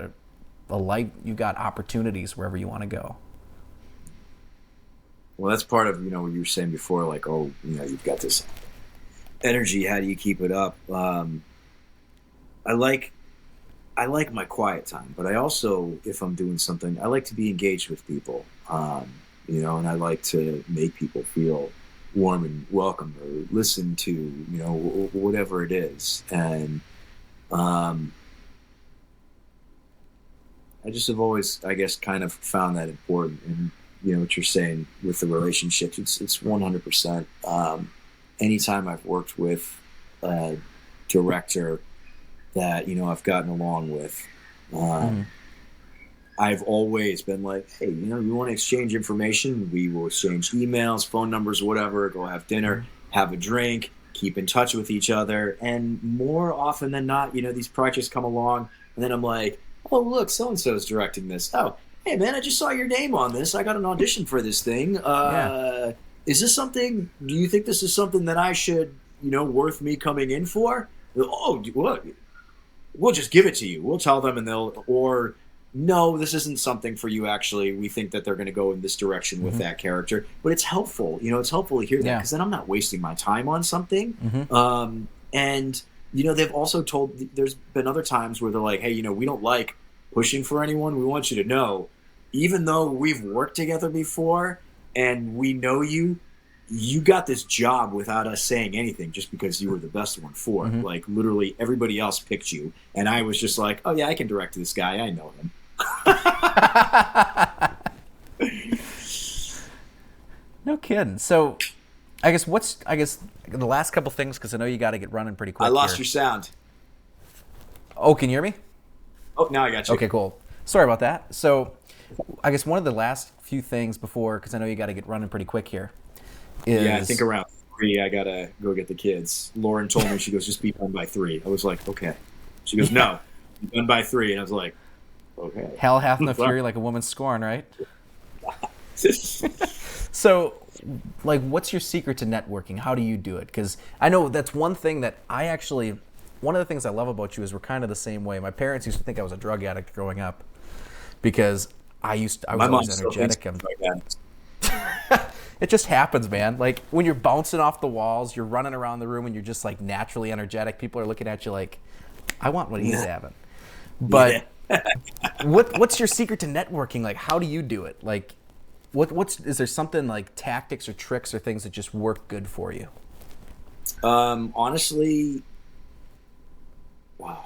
a life, you've got opportunities wherever you want to go. Well, that's part of, what you were saying before, like, oh, you've got this energy. How do you keep it up? I like I like my quiet time, but I also, if I'm doing something, I like to be engaged with people. And I like to make people feel warm and welcome or listen to, whatever it is. And um, I just have always, I guess, kind of found that important. And what you're saying with the relationships, it's 100%. Anytime I've worked with a director that I've gotten along with, Mm. I've always been like, hey, you want to exchange information? We will exchange emails, phone numbers, whatever. Go have dinner, Mm. have a drink, keep in touch with each other. And more often than not, these projects come along, and then I'm like, oh, look, so and so is directing this. Oh, hey, man, I just saw your name on this. I got an audition for this thing. Yeah. Is this something? Do you think this is something that I should, worth me coming in for? Oh, what? We'll just give it to you. We'll tell them, and they'll, or no, this isn't something for you. Actually, we think that they're going to go in this direction with Hmm. that character. But it's helpful. It's helpful to hear that, Yeah. because then I'm not wasting my time on something. Hmm. And they've also told. There's been other times where they're like, hey, we don't like pushing for anyone. We want you to know, even though we've worked together before and we know you got this job without us saying anything, just because you were the best one for it. Hmm. Like, literally everybody else picked you, and I was just like, oh yeah, I can direct this guy, I know him. No kidding. So, I guess the last couple things, because I know you got to get running pretty I quick lost here. your sound. Oh, can you hear me? Oh, now I got you. Okay, cool. Sorry about that. So, I guess one of the last few things before, because I know you got to get running pretty quick here, is Yeah, I think around 3 I gotta go get the kids. Lauren told me, she goes, just be done by 3. I was like, okay. She goes, no, be done by 3. And I was like, okay. hell hath no fury like a woman's scorn, right? So, like, what's your secret to networking? How do you do it? Because I know that's one thing that one of the things I love about you is we're kind of the same way. My parents used to think I was a drug addict growing up because I was My mom always still thinks energetic. I'm like that. It just happens, man. Like when you're bouncing off the walls, you're running around the room, and you're just like naturally energetic. People are looking at you like, I want what he's having. But what's your secret to networking? Like, how do you do it? Like, what's is there something like tactics or tricks or things that just work good for you? Honestly, wow,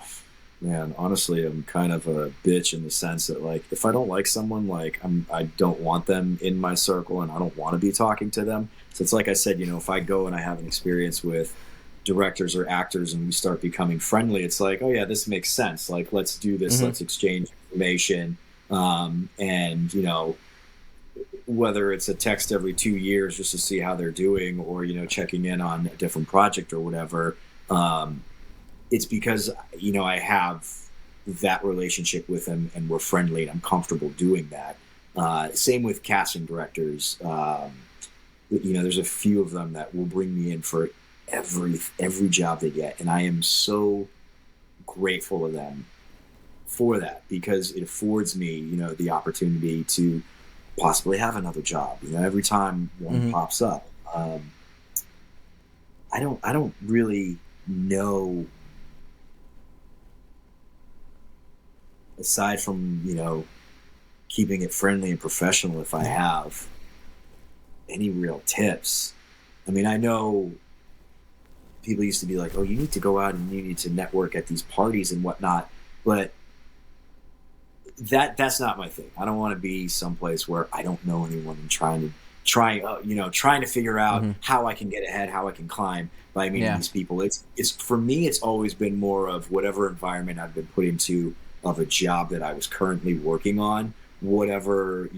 man. Honestly, I'm kind of a bitch in the sense that, like, if I don't like someone, like, I don't want them in my circle, and I don't want to be talking to them. So it's like I said, if I go and I have an experience with directors or actors and we start becoming friendly, it's like, oh yeah, this makes sense. Like, let's do this. Mm-hmm. Let's exchange information. And whether it's a text every 2 years just to see how they're doing, or checking in on a different project or whatever. It's because I have that relationship with them, and we're friendly, and I'm comfortable doing that. Same with casting directors. There's a few of them that will bring me in for every job they get, and I am so grateful to them for that, because it affords me the opportunity to possibly have another job. Every time one Mm-hmm. pops up. I don't really know, aside from keeping it friendly and professional, if I have any real tips. I mean, I know people used to be like, oh, you need to go out and you need to network at these parties and whatnot, but that's not my thing. I don't want to be someplace where I don't know anyone and trying to figure out Mm-hmm. how I can get ahead, how I can climb by meeting Yeah. these people. It's for me, it's always been more of whatever environment I've been put into, of a job that I was currently working on, whatever,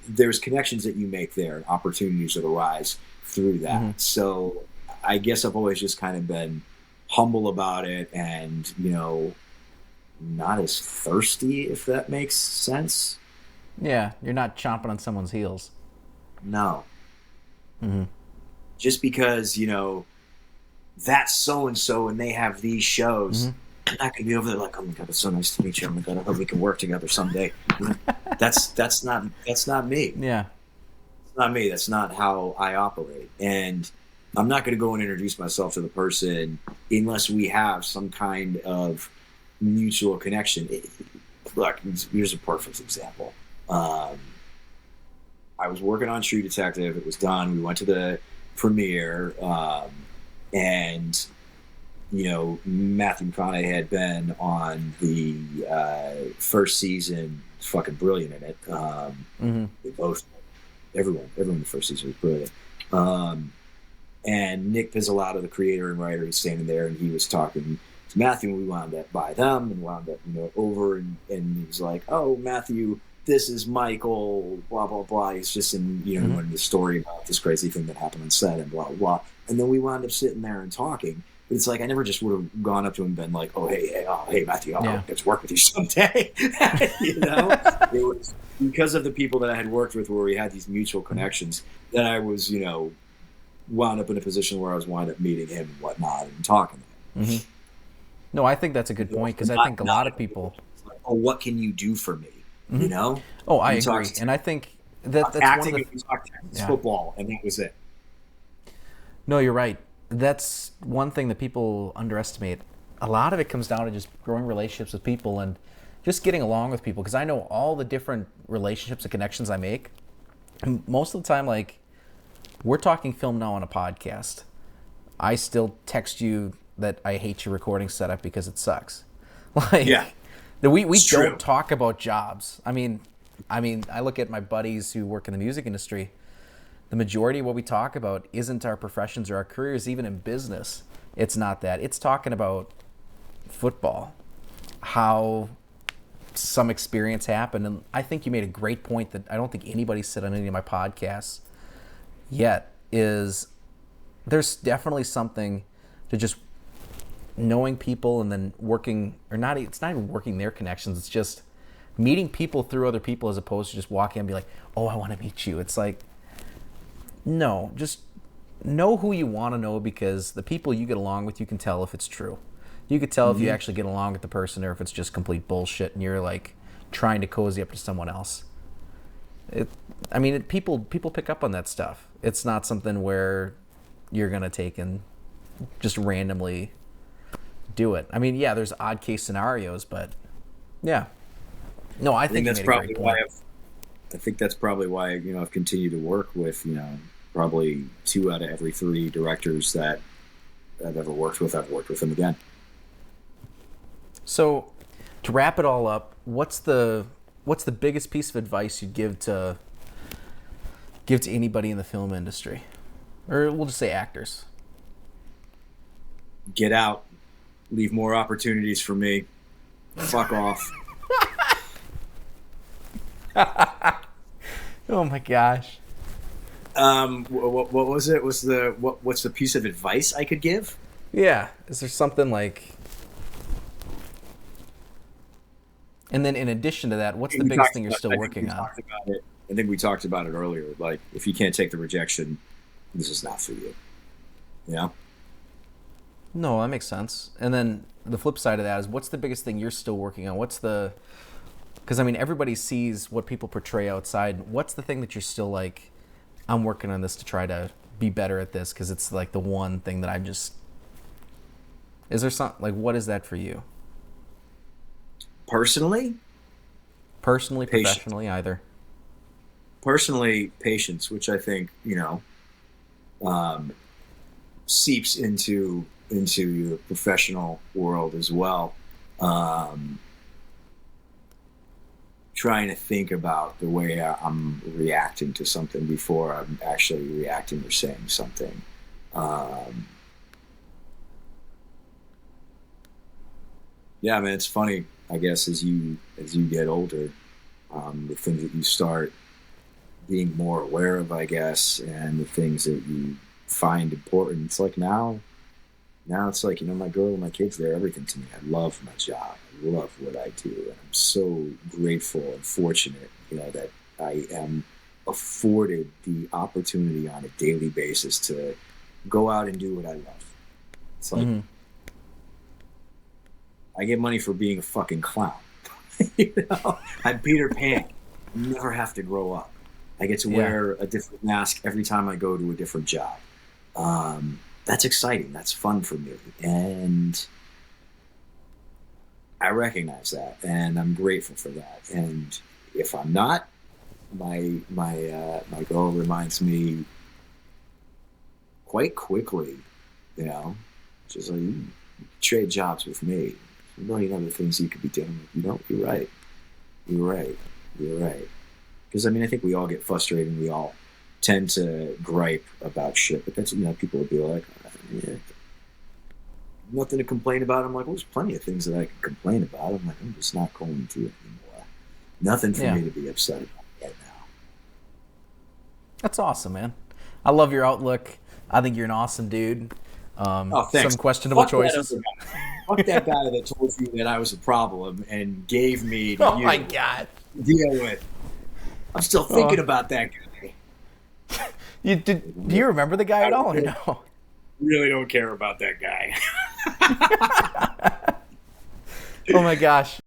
there's connections that you make there and opportunities that arise through that. Mm-hmm. So I guess I've always just kind of been humble about it, and not as thirsty, if that makes sense. Yeah, you're not chomping on someone's heels. No. Mm-hmm. Just because, that's so and so and they have these shows, Mm-hmm. I'm not gonna be over there like, oh my god, it's so nice to meet you. Oh my god, I hope we can work together someday. That's not me. Yeah. It's not me. That's not how I operate. And I'm not going to go and introduce myself to the person unless we have some kind of mutual connection. Look, here's a perfect example. I was working on True Detective. It was done. We went to the premiere, and Matthew McConaughey had been on the first season, fucking brilliant in it. They both, everyone in the first season was brilliant. And Nick Pizzolatto, the creator and writer, was standing there, and he was talking to Matthew, and we wound up by them, and wound up over, and he was like, "Oh, Matthew, this is Michael, blah blah blah." He's just in in the story about this crazy thing that happened on set, and blah blah. And then we wound up sitting there and talking. But it's like I never just would have gone up to him and been like, "Oh hey Matthew, I'll get to work with you someday." It was because of the people that I had worked with, where we had these mutual connections, that I was wound up in a position where I was wound up meeting him and whatnot and talking to him. No, I think that's a good point, because I think a lot of people. Like, oh, what can you do for me? Oh, I agree, and I think that's acting one of the football, and that was it. No, you're right. That's one thing that people underestimate. A lot of it comes down to just growing relationships with people and just getting along with people. Because I know all the different relationships and connections I make. And most of the time, like, we're talking film now on a podcast. I still text you that I hate your recording setup because it sucks. We don't talk about jobs. I mean, I look at my buddies who work in the music industry. The majority of what we talk about isn't our professions or our careers, even in business. It's not that. It's talking about football, how some experience happened. And I think you made a great point that I don't think anybody said on any of my podcasts yet, is there's definitely something to just knowing people and then working, or not, it's not even working their connections. It's just meeting people through other people, as opposed to just walking and be like, "Oh, I want to meet you." It's like, no, just know who you want to know, because the people you get along with, you can tell if it's true. You could tell if you actually get along with the person, or if it's just complete bullshit and you're like trying to cozy up to someone else. People pick up on that stuff. It's not something where you're gonna take and just randomly do it. I mean, yeah, there's odd case scenarios, but yeah. No, I think that's probably why I've continued to work with probably 2 out of every 3 directors that I've ever worked with. I've worked with them again. So, to wrap it all up, what's the biggest piece of advice you'd give to anybody in the film industry, or we'll just say actors? Get out. Leave more opportunities for me. Fuck off. Oh my gosh. What was it? What's the piece of advice I could give? Yeah. Is there something like? And then in addition to that, what's the biggest thing you're still working on? I think we talked about it earlier. Like, if you can't take the rejection, this is not for you. No, that makes sense. And then the flip side of that is, what's the biggest thing you're still working on? Because everybody sees what people portray outside. What's the thing that you're still like, I'm working on this to try to be better at this, because it's like the one thing that is there something, like, what is that for you? Personally, professionally, either. Personally, patience, which I think, seeps into your professional world as well. Trying to think about the way I'm reacting to something before I'm actually reacting or saying something. Yeah, man, it's funny, I guess, as you get older, the things that you start being more aware of, I guess, and the things that you find important. It's like now it's like, my girl and my kids, they're everything to me. I love my job. I love what I do. And I'm so grateful and fortunate, that I am afforded the opportunity on a daily basis to go out and do what I love. It's like, I get money for being a fucking clown. I'm Peter Pan. You never have to grow up. I get to wear a different mask every time I go to a different job. That's exciting. That's fun for me. And I recognize that, and I'm grateful for that. And if I'm not, my girl reminds me quite quickly, you know, just like, you trade jobs with me. A million other things you could be doing. You know, you're right. You're right. You're right. Because I mean, I think we all get frustrated. And we all tend to gripe about shit, but that's, you know, people would be like, yeah, nothing to complain about. I'm like, well, there's plenty of things that I can complain about. I'm like, I'm just not going to anymore. Nothing for me to be upset about right now. That's awesome, man. I love your outlook. I think you're an awesome dude. Thanks. Some questionable choices. Fuck that guy that told you that I was a problem and gave me to Oh my God. to deal with. I'm still thinking about that guy. Do you remember the guy at all or no? Really don't care about that guy. Oh my gosh.